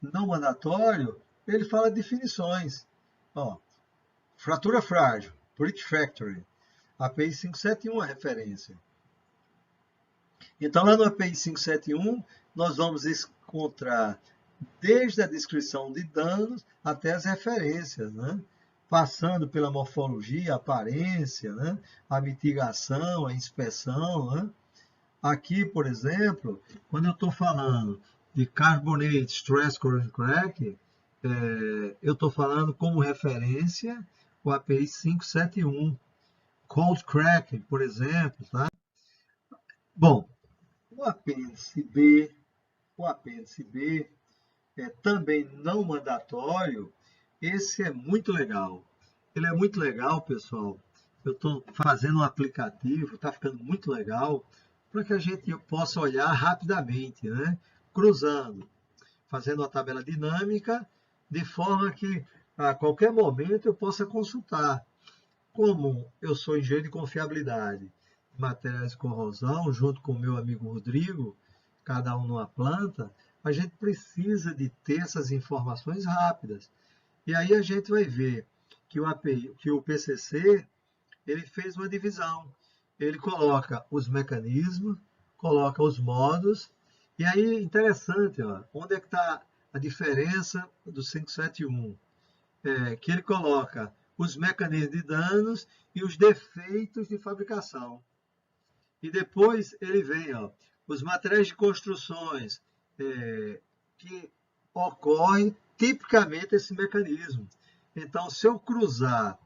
não mandatório, ele fala de definições. Ó, fratura frágil, Brick Factory, API 571 é a referência. Então, lá no API 571, nós vamos encontrar desde a descrição de danos até as referências, né? Passando pela morfologia, a aparência, né? A mitigação, a inspeção, né? Aqui, por exemplo, quando eu estou falando de Carbonate Stress Corrosion Crack, eu estou falando como referência o API 571. Cold Crack, por exemplo, tá? Bom, o apêndice B também não mandatório, esse é muito legal. Ele é muito legal, pessoal. Eu estou fazendo um aplicativo, está ficando muito legal, para que a gente possa olhar rapidamente, né? Cruzando, fazendo uma tabela dinâmica, de forma que a qualquer momento eu possa consultar. Como eu sou engenheiro de confiabilidade de materiais de corrosão, junto com o meu amigo Rodrigo, cada um numa planta, a gente precisa de ter essas informações rápidas. E aí a gente vai ver que o PCC, ele fez uma divisão. Ele coloca os mecanismos, coloca os modos, e aí interessante, ó, onde é que está a diferença do 571? Que ele coloca os mecanismos de danos e os defeitos de fabricação. E depois ele vem, ó, os materiais de construções que ocorre tipicamente esse mecanismo. Então, se eu cruzar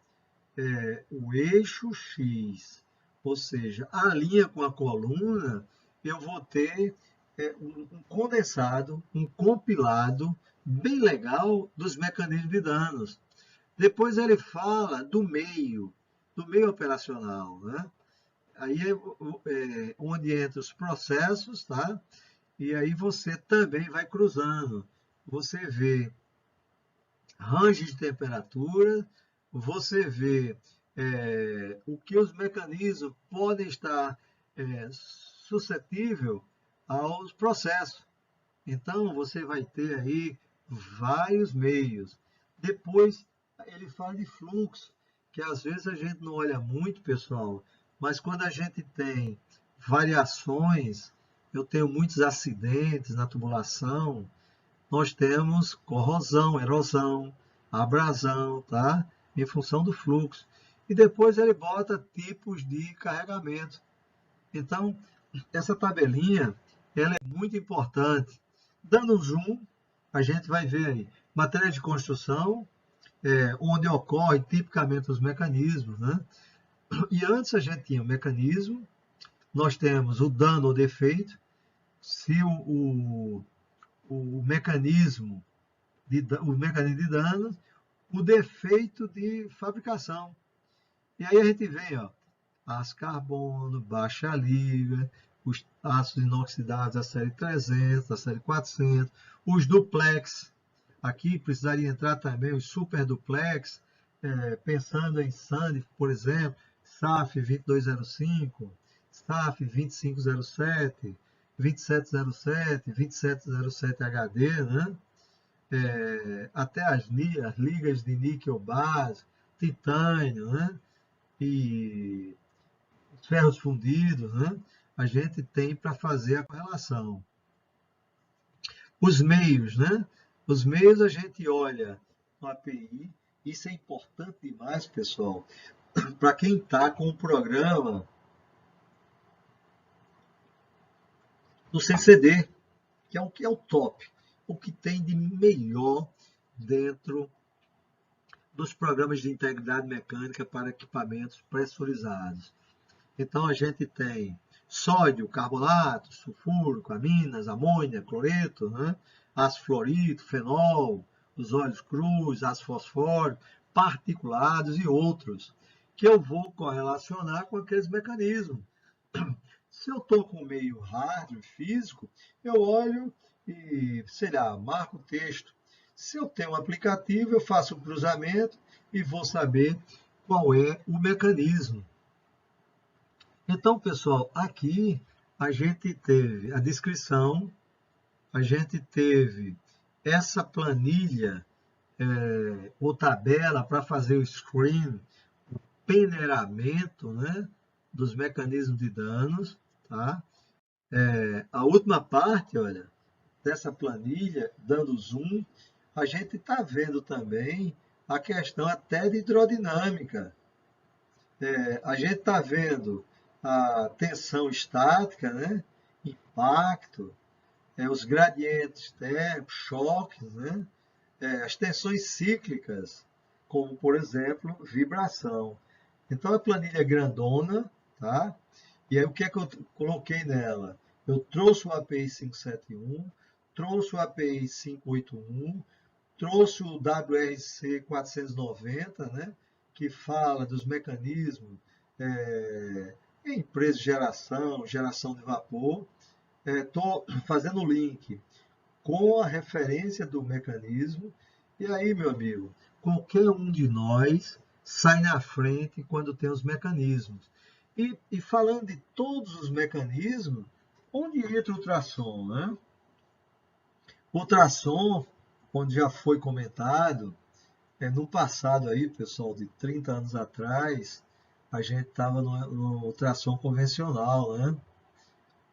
o eixo X, ou seja, a linha com a coluna, eu vou ter um condensado, um compilado bem legal dos mecanismos de danos. Depois ele fala do meio operacional, né? Aí é onde entra os processos, tá? E aí você também vai cruzando. Você vê range de temperatura, você vê o que os mecanismos podem estar suscetível aos processos. Então, você vai ter aí vários meios. Depois, ele fala de fluxo, que às vezes a gente não olha muito, pessoal, mas quando a gente tem variações, eu tenho muitos acidentes na tubulação, nós temos corrosão, erosão, abrasão, tá? Em função do fluxo. E depois ele bota tipos de carregamento. Então, essa tabelinha, ela é muito importante. Dando um zoom, a gente vai ver aí matéria de construção, onde ocorre tipicamente os mecanismos, né? E antes a gente tinha o mecanismo, nós temos o dano ou defeito, se o o mecanismo de danos, o defeito de fabricação. E aí a gente vem, ó, aço carbono, baixa liga, os aços inoxidáveis da série 300, da série 400, os duplex. Aqui precisaria entrar também os super duplex, pensando em SAND, por exemplo, SAF 2205, SAF 2507, 2707, 2707 HD, né? Até as ligas de níquel base, titânio, né? E ferros fundidos, né? A gente tem para fazer a correlação. Os meios, né? Os meios a gente olha no API, isso é importante demais, pessoal, para quem está com o programa do CCD, que é o top, o que tem de melhor dentro dos programas de integridade mecânica para equipamentos pressurizados. Então, a gente tem sódio, carbonato, sulfúrico, aminas, amônia, cloreto, né? Ácido fluorídrico, fenol, os óleos crus, ácido fosfórico, particulados e outros, que eu vou correlacionar com aqueles mecanismos. Se eu estou com meio hardware físico, eu olho e, sei lá, marco o texto. Se eu tenho um aplicativo, eu faço o cruzamento e vou saber qual é o mecanismo. Então, pessoal, aqui a gente teve a descrição, a gente teve essa planilha ou tabela para fazer o screen, o peneiramento, né, dos mecanismos de danos, tá? A última parte, olha, dessa planilha, dando zoom, a gente está vendo também a questão até de hidrodinâmica. A gente está vendo a tensão estática, né? Impacto, os gradientes térmicos, choques, né? As tensões cíclicas, como, por exemplo, vibração. Então, a planilha é grandona, tá? E aí, o que é que eu coloquei nela? Eu trouxe o API 571, trouxe o API 581, trouxe o WRC 490, né? Que fala dos mecanismos em empresas de geração de vapor. Estou fazendo o link com a referência do mecanismo. E aí, meu amigo, qualquer um de nós sai na frente quando tem os mecanismos. E falando de todos os mecanismos, onde entra o ultrassom, né? O ultrassom, onde já foi comentado, no passado aí, pessoal, de 30 anos atrás, a gente estava no ultrassom convencional, né?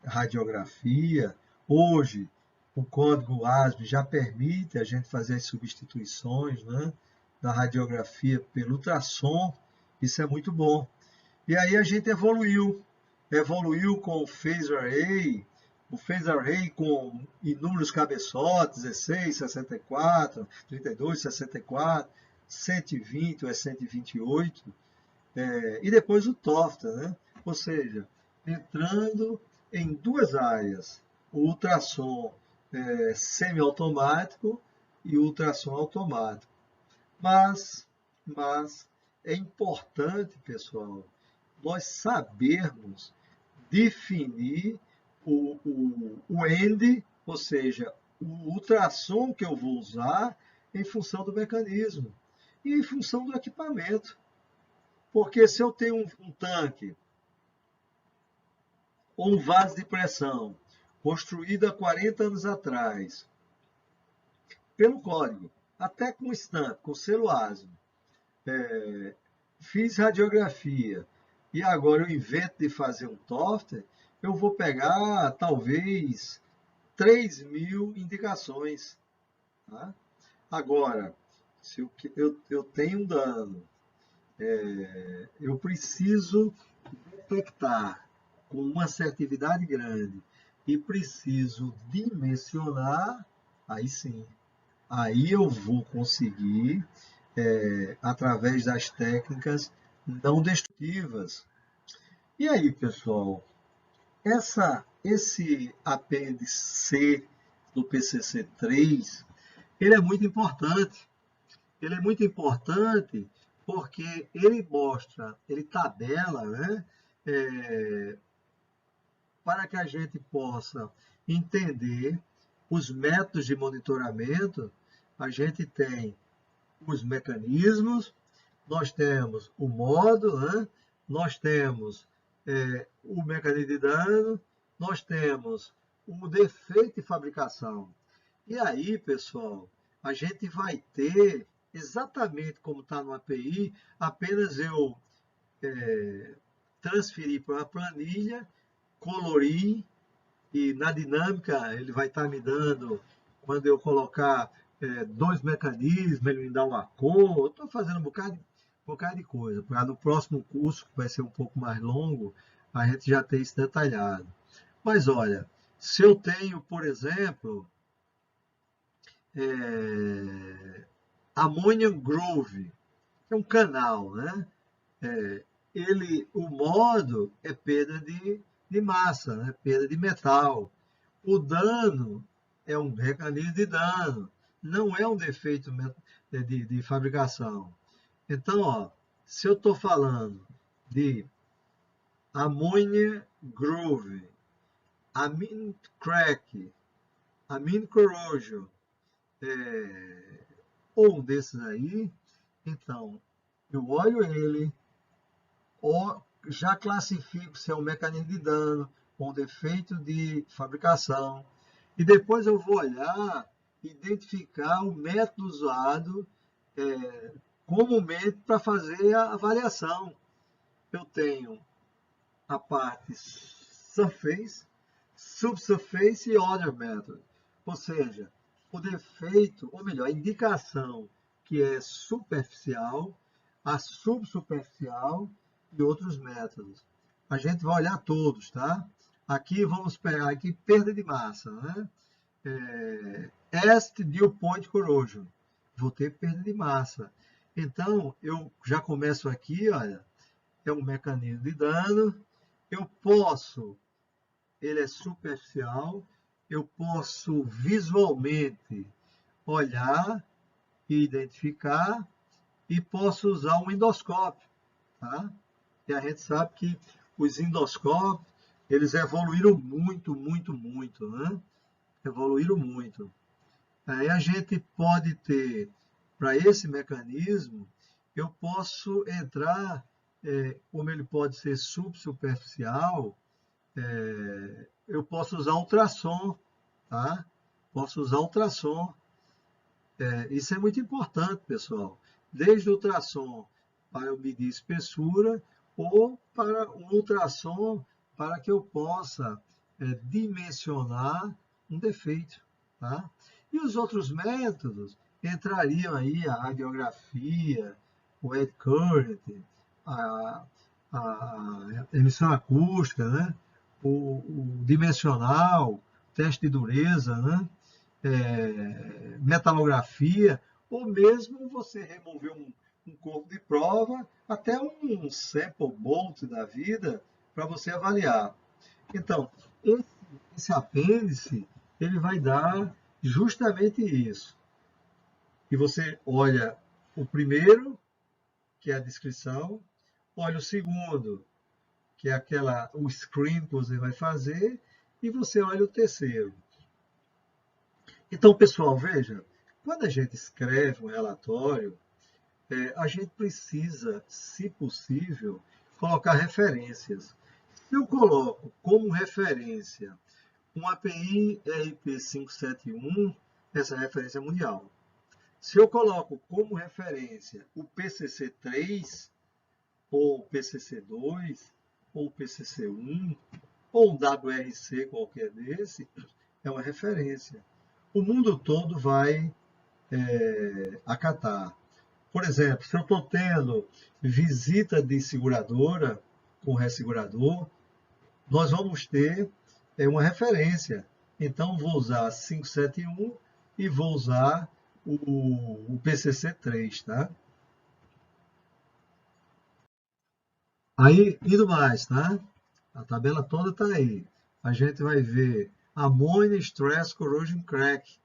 Radiografia. Hoje, o código ASME já permite a gente fazer as substituições, né, da radiografia pelo ultrassom. Isso é muito bom. E aí a gente evoluiu com o Phase Array, o Phase Array com inúmeros cabeçotes, 16, 64, 32, 64, 120 ou 128, e depois o TOFTA, né? Ou seja, entrando em duas áreas, o ultrassom semiautomático e o ultrassom automático. Mas é importante, pessoal, nós sabermos definir o end, ou seja, o ultrassom que eu vou usar em função do mecanismo e em função do equipamento. Porque se eu tenho um tanque ou um vaso de pressão construído há 40 anos atrás, pelo código, até com stamp, com selo ASME, fiz radiografia e agora eu invento de fazer um TOFTA, eu vou pegar talvez 3.000 indicações. Tá? Agora, se eu tenho um dano, eu preciso detectar com uma assertividade grande e preciso dimensionar, aí sim, aí eu vou conseguir, através das técnicas não destrutivas. E aí, pessoal, esse apêndice C do PCC3, ele é muito importante. Ele é muito importante porque ele mostra, ele tabela, né, para que a gente possa entender os métodos de monitoramento. A gente tem os mecanismos, nós temos o modo, né? Nós temos o mecanismo de dano, nós temos o defeito de fabricação. E aí, pessoal, a gente vai ter, exatamente como está no API, apenas eu transferir para uma planilha, colorir, e na dinâmica ele vai estar me dando, quando eu colocar dois mecanismos, ele me dá uma cor. Eu estou fazendo um bocado de coisa. Para no próximo curso, que vai ser um pouco mais longo, a gente já tem isso detalhado. Mas olha, se eu tenho, por exemplo, Ammonium Groove, que é um canal, né? O modo é perda de massa, né? Perda de metal. O dano é um mecanismo de dano, não é um defeito de fabricação. Então, ó, se eu estou falando de Ammonia Groove, Amine Crack, Amine Corrosion, ou um desses aí, então eu olho ele, já classifico se é um mecanismo de dano, um defeito de fabricação, e depois eu vou olhar, identificar o método usado comumente para fazer a avaliação. Eu tenho a parte surface, subsurface e other method. Ou seja, o defeito, ou melhor, a indicação que é superficial, a subsuperficial e outros métodos. A gente vai olhar todos, tá? Aqui vamos pegar aqui perda de massa, né? Est dew point corrosion. Vou ter perda de massa. Então, eu já começo aqui, olha, é um mecanismo de dano. Eu posso, ele é superficial, eu posso visualmente olhar e identificar e posso usar um endoscópio, tá? E a gente sabe que os endoscópios, eles evoluíram muito, né? Evoluíram muito. Aí a gente pode ter, para esse mecanismo, eu posso entrar, como ele pode ser subsuperficial, eu posso usar ultrassom, tá? Posso usar ultrassom. Isso é muito importante, pessoal. Desde o ultrassom para eu medir espessura ou para um ultrassom para que eu possa dimensionar um defeito, tá? E os outros métodos entrariam aí a radiografia, o head current, a, a emissão acústica, né? O dimensional, teste de dureza, né? Metalografia, ou mesmo você remover um corpo de prova, até um sample bolt da vida, para você avaliar. Então, esse apêndice, ele vai dar justamente isso. E você olha o primeiro, que é a descrição, olha o segundo, que é o screen que você vai fazer, e você olha o terceiro. Então, pessoal, veja, quando a gente escreve um relatório, a gente precisa, se possível, colocar referências. Se eu coloco como referência um API RP 571, essa referência é mundial. Se eu coloco como referência o PCC3, ou o PCC2, ou o PCC1, ou um WRC qualquer desse, é uma referência. O mundo todo vai acatar. Por exemplo, se eu estou tendo visita de seguradora com ressegurador, nós vamos ter uma referência. Então, vou usar 571 e vou usar o PCC3, tá? Aí, indo mais, tá? A tabela toda está aí. A gente vai ver Ammonia Stress Corrosion Crack.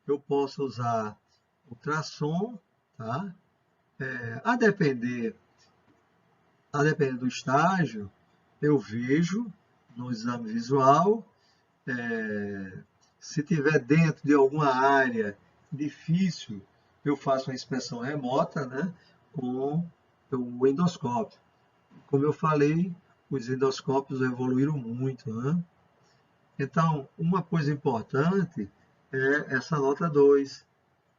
Eu posso usar ultrassom, tá? A depender do estágio, eu vejo no exame visual. Se tiver dentro de alguma área difícil, eu faço uma inspeção remota, né, com o endoscópio. Como eu falei, os endoscópios evoluíram muito, né? Então, uma coisa importante é essa nota 2,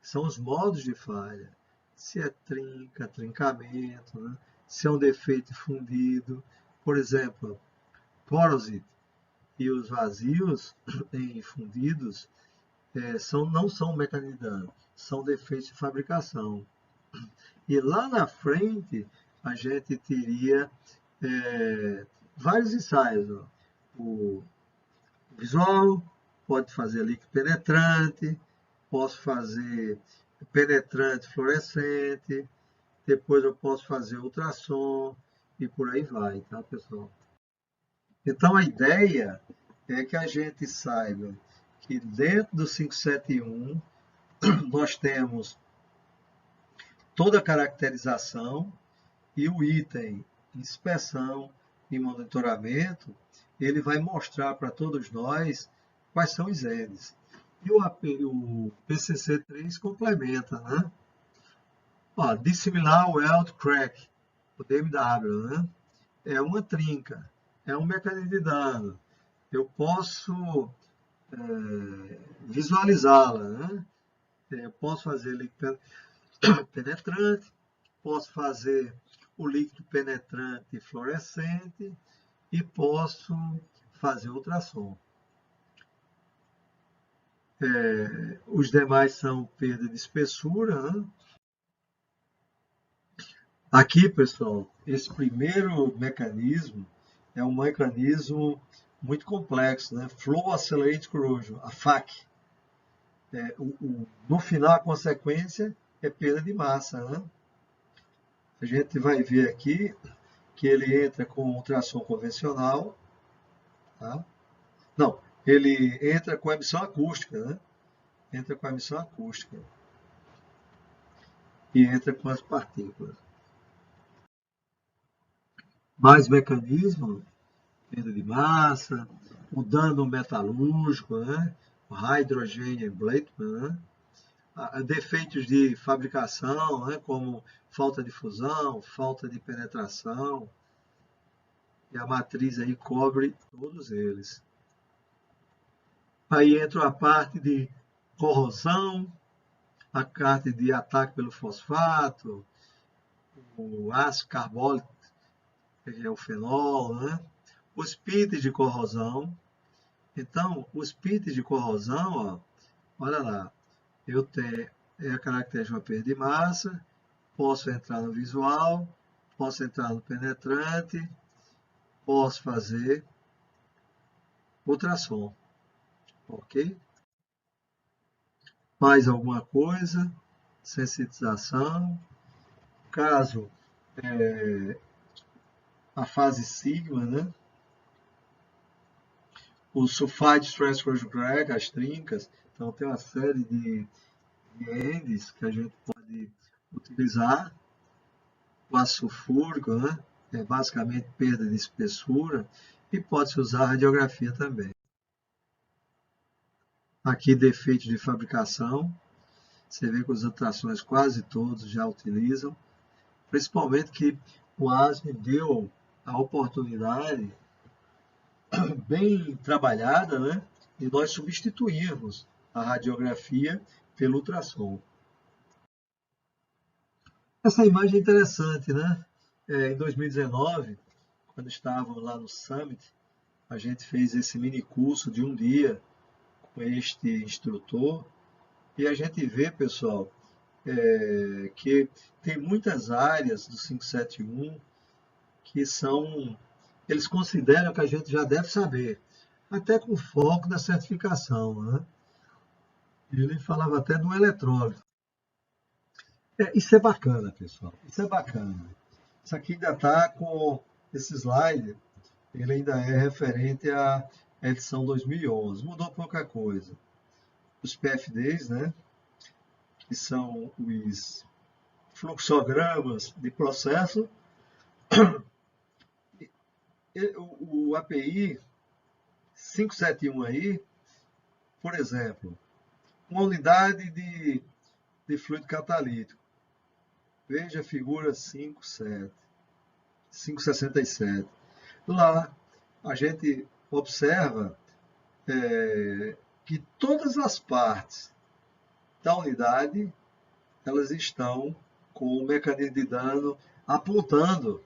são os modos de falha. Se é trinca, trincamento, né? Se é um defeito fundido. Por exemplo, porosity e os vazios em fundidos não são mecanismo de dano, são defeitos de fabricação. E lá na frente, a gente teria vários ensaios. Ó. O visual, pode fazer líquido penetrante, posso fazer penetrante fluorescente, depois eu posso fazer ultrassom e por aí vai, tá, pessoal? Então, a ideia é que a gente saiba que dentro do 571 nós temos toda a caracterização e o item inspeção e monitoramento, ele vai mostrar para todos nós quais são os Ns. E o PCC3 complementa, né? Ó, dissimilar weld crack, o DMW, né? É uma trinca, é um mecanismo de dano. Eu posso visualizá-la, né? Eu posso fazer líquido penetrante, posso fazer o líquido penetrante fluorescente e posso fazer ultrassom. Os demais são perda de espessura, né? Aqui, pessoal, esse primeiro mecanismo é um mecanismo muito complexo, né? Flow Accelerated Corrosion, a FAC. No final, a consequência é perda de massa, né? A gente vai ver aqui que ele entra com ultrassom convencional, tá? Não, ele entra com emissão acústica, né? Entra com a emissão acústica e entra com as partículas. Mais mecanismo, perda de massa, o dano metalúrgico, né? O hydrogen ablatement, né? Defeitos de fabricação, né? Como falta de fusão, falta de penetração, e a matriz aí cobre todos eles. Aí entra a parte de corrosão, a parte de ataque pelo fosfato, o ácido carbólico, que é o fenol, né? Os pits de corrosão. Então, os pits de corrosão, ó, olha lá, eu tenho a característica de uma perda de massa, posso entrar no visual, posso entrar no penetrante, posso fazer ultrassom, ok? Mais alguma coisa, sensitização, caso a fase sigma, né? O sulfide stress corrosion crack, as trincas, então tem uma série de N's que a gente pode utilizar. O ácido sulfúrico, né? É basicamente perda de espessura e pode-se usar a radiografia também. Aqui defeitos de fabricação, você vê que os ultrassons quase todos já utilizam, principalmente que o ASME deu a oportunidade bem trabalhada, né, de nós substituirmos a radiografia pelo ultrassom. Essa imagem é interessante, né? Em 2019, quando estávamos lá no Summit, a gente fez esse mini curso de um dia com este instrutor e a gente vê, pessoal, que tem muitas áreas do 571 que eles consideram que a gente já deve saber, até com foco na certificação, né? Ele falava até do eletrólito. Isso é bacana, pessoal, isso é bacana. Isso aqui ainda está com esse slide, ele ainda é referente a edição 2011. Mudou pouca coisa. Os PFDs, né, que são os fluxogramas de processo, o API 571 aí, por exemplo, uma unidade de fluido catalítico. Veja a figura 567. Lá a gente observa que todas as partes da unidade elas estão com o mecanismo de dano apontando.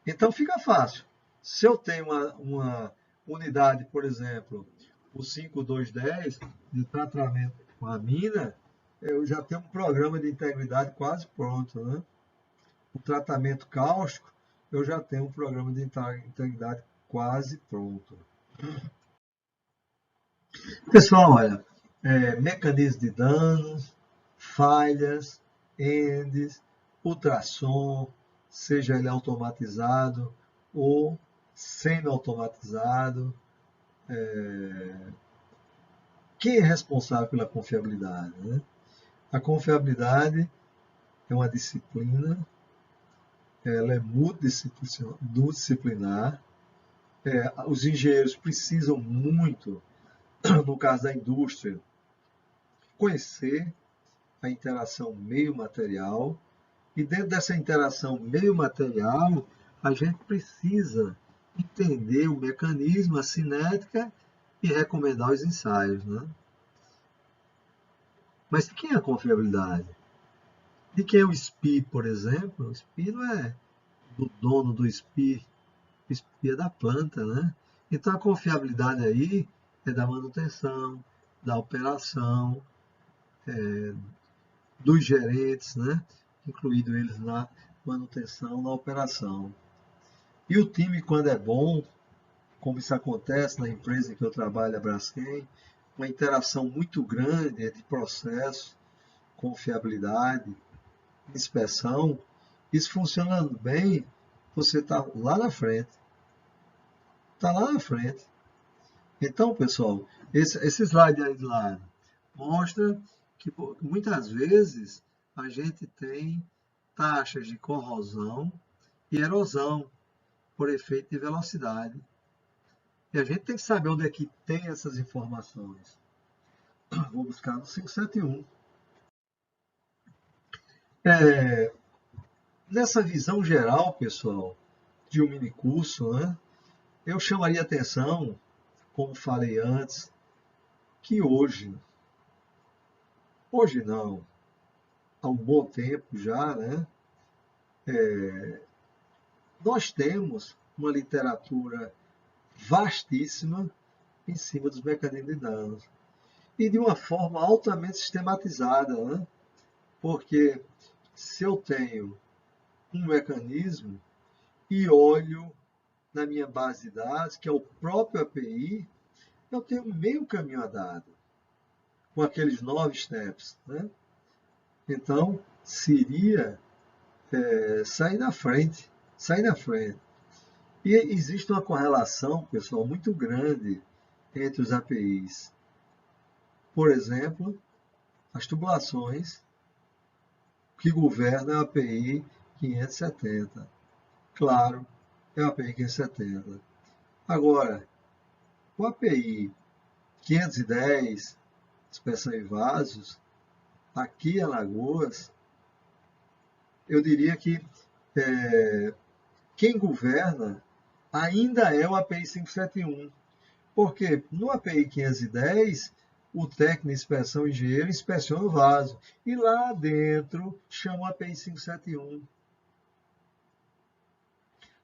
Então fica fácil. Se eu tenho uma unidade, por exemplo, o 5210 de tratamento com a mina, eu já tenho um programa de integridade quase pronto, né? O tratamento cáustico, eu já tenho um programa de integridade quase pronto. Pessoal, olha, mecanismo de danos, falhas, ENDs, ultrassom, seja ele automatizado ou semi-automatizado. Quem é responsável pela confiabilidade, né? A confiabilidade é uma disciplina, ela é multidisciplinar. Os engenheiros precisam muito, no caso da indústria, conhecer a interação meio-material, e dentro dessa interação meio-material, a gente precisa entender o mecanismo, a cinética e recomendar os ensaios, né? Mas de quem é a confiabilidade? De quem é o SPI, por exemplo? O SPI não é do dono do SPI, o SPI é da planta, né? Então a confiabilidade aí é da manutenção, da operação, dos gerentes, né? Incluído eles na manutenção, na operação. E o time, quando é bom, como isso acontece na empresa em que eu trabalho, a Braskem, uma interação muito grande entre processo, confiabilidade, inspeção, isso funcionando bem, você está lá na frente. Está lá na frente. Então, pessoal, esse slide aí de lado mostra que muitas vezes a gente tem taxas de corrosão e erosão por efeito de velocidade. E a gente tem que saber onde é que tem essas informações. Vou buscar no 571. Nessa visão geral, pessoal, de um minicurso, né, eu chamaria atenção, como falei antes, que hoje não, há um bom tempo já, né, nós temos uma literatura vastíssima em cima dos mecanismos de danos. E de uma forma altamente sistematizada, né? Porque se eu tenho um mecanismo e olho na minha base de dados, que é o próprio API, eu tenho meio caminho andado com aqueles 9 steps, né? Então, seria sair na frente, sair na frente. E existe uma correlação, pessoal, muito grande entre os APIs. Por exemplo, as tubulações que governam a API 570. Claro, é a API 570. Agora, o API 510, inspeção em vasos, aqui em Alagoas, eu diria que quem governa ainda é o API 571. Porque no API 510, o técnico de inspeção engenheiro inspeciona o vaso. E lá dentro chama o API 571.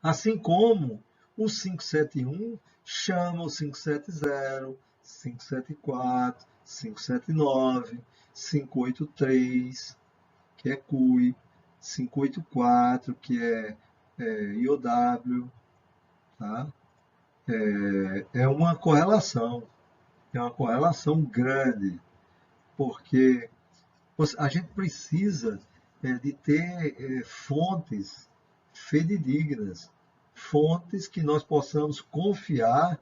Assim como o 571 chama o 570, 574, 579, 583, que é CUI, 584, que é IOW, tá? É uma correlação grande, porque a gente precisa de ter fontes fidedignas, fontes que nós possamos confiar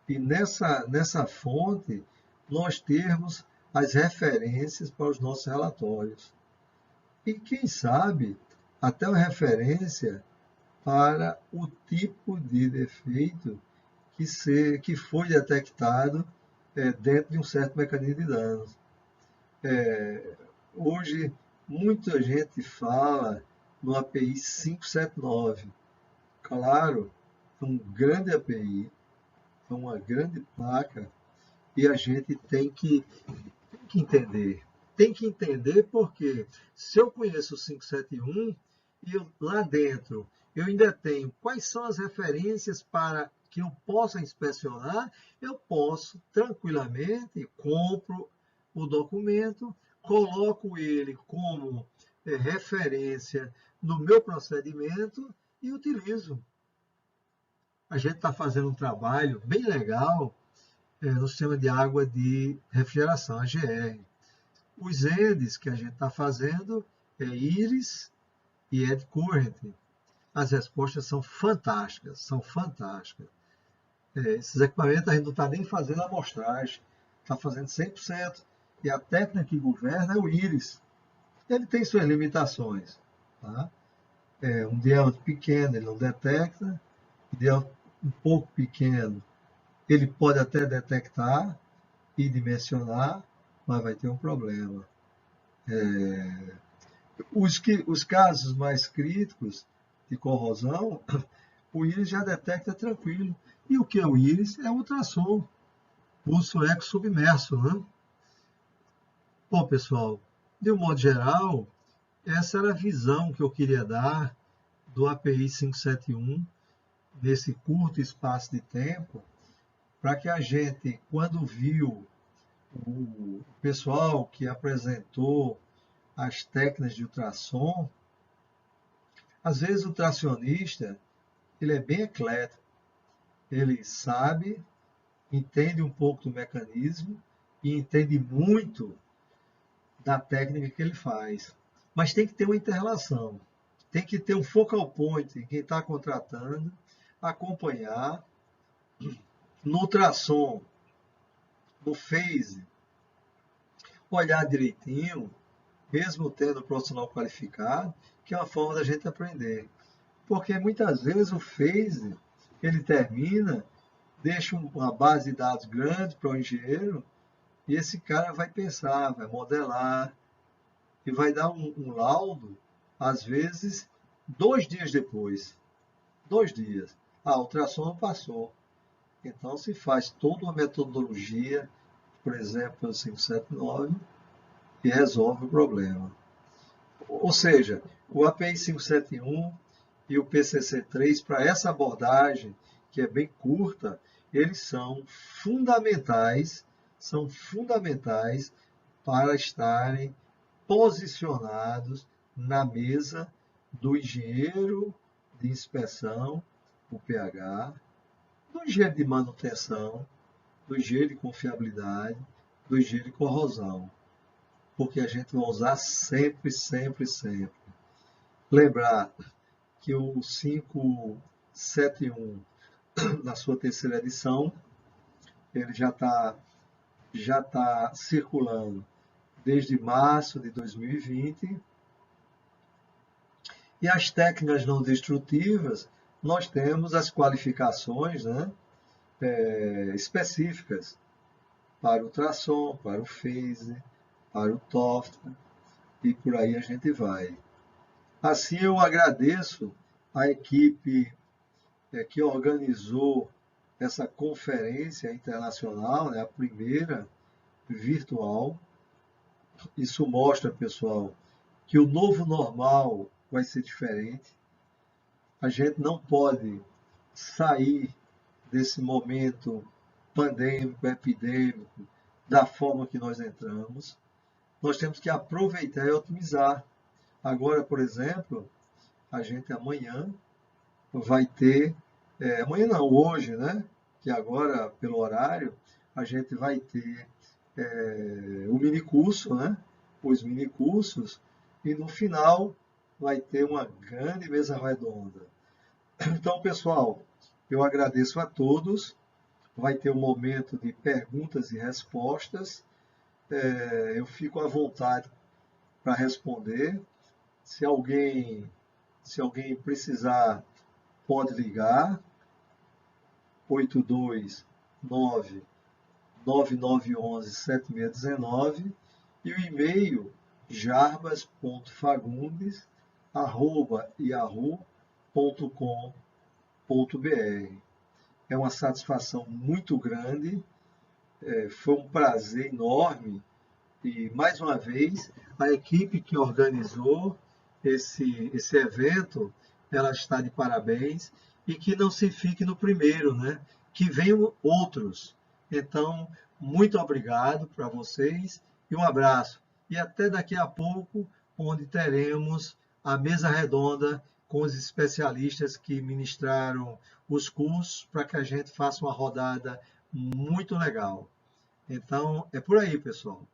e nessa fonte nós termos as referências para os nossos relatórios. E quem sabe até uma referência para o tipo de defeito que foi detectado dentro de um certo mecanismo de danos. Hoje, muita gente fala no API 579. Claro, é um grande API, é uma grande placa, e a gente tem que entender. Tem que entender porque se eu conheço o 571 e lá dentro eu ainda tenho quais são as referências para que eu possa inspecionar, eu posso tranquilamente, compro o documento, coloco ele como referência no meu procedimento e utilizo. A gente está fazendo um trabalho bem legal no sistema de água de refrigeração, AGR. Os ENDs que a gente está fazendo é Iris e Eddy Current. As respostas são fantásticas, são fantásticas. Esses equipamentos a gente não está nem fazendo amostragem, está fazendo 100%. E a técnica que governa é o Iris. Ele tem suas limitações. Tá? Um diâmetro pequeno ele não detecta, um diâmetro um pouco pequeno ele pode até detectar e dimensionar, mas vai ter um problema. Os casos mais críticos de corrosão, o íris já detecta tranquilo. E o que é o íris? É o ultrassom, pulso eco submerso. Né? Bom, pessoal, de um modo geral, essa era a visão que eu queria dar do API 571 nesse curto espaço de tempo, para que a gente, quando viu o pessoal que apresentou as técnicas de ultrassom, às vezes o ultracionista ele é bem eclético, ele sabe, entende um pouco do mecanismo e entende muito da técnica que ele faz. Mas tem que ter uma interrelação, tem que ter um focal point em quem está contratando, acompanhar no ultrassom, no phase, olhar direitinho, mesmo tendo um profissional qualificado, que é uma forma da gente aprender. Porque muitas vezes o phase, ele termina, deixa uma base de dados grande para o engenheiro, e esse cara vai pensar, vai modelar, e vai dar um laudo, às vezes, 2 dias depois. 2 dias. Ah, o ultrassom não passou. Então se faz toda uma metodologia, por exemplo, o 579, e resolve o problema. Ou seja, o API 571 e o PCC3, para essa abordagem, que é bem curta, eles são fundamentais para estarem posicionados na mesa do engenheiro de inspeção, o PH, do engenheiro de manutenção, do engenheiro de confiabilidade, do engenheiro de corrosão. Porque a gente vai usar sempre, sempre, sempre. Lembrar que o 571, na sua terceira edição, ele já tá circulando desde março de 2020. E as técnicas não destrutivas, nós temos as qualificações, né, específicas para o ultrassom, para o phase, para o TOF, e por aí a gente vai. Assim, eu agradeço a equipe que organizou essa conferência internacional, né, a primeira virtual. Isso mostra, pessoal, que o novo normal vai ser diferente. A gente não pode sair desse momento pandêmico, epidêmico, da forma que nós entramos. Nós temos que aproveitar e otimizar. Agora, por exemplo, a gente amanhã vai ter, amanhã não, hoje, né? Que agora, pelo horário, a gente vai ter o minicurso, né? Os minicursos, e no final vai ter uma grande mesa redonda. Então, pessoal, eu agradeço a todos. vai ter um momento de perguntas e respostas. Eu fico à vontade para responder. Se alguém precisar, pode ligar, 829-9911-7619 e o e-mail jarbas.fagundes@yahoo.com.br. É uma satisfação muito grande, foi um prazer enorme e, mais uma vez, a equipe que organizou esse evento, ela está de parabéns e que não se fique no primeiro, né? Que venham outros. Então, muito obrigado para vocês e um abraço. E até daqui a pouco, onde teremos a mesa redonda com os especialistas que ministraram os cursos para que a gente faça uma rodada muito legal. Então, é por aí, pessoal.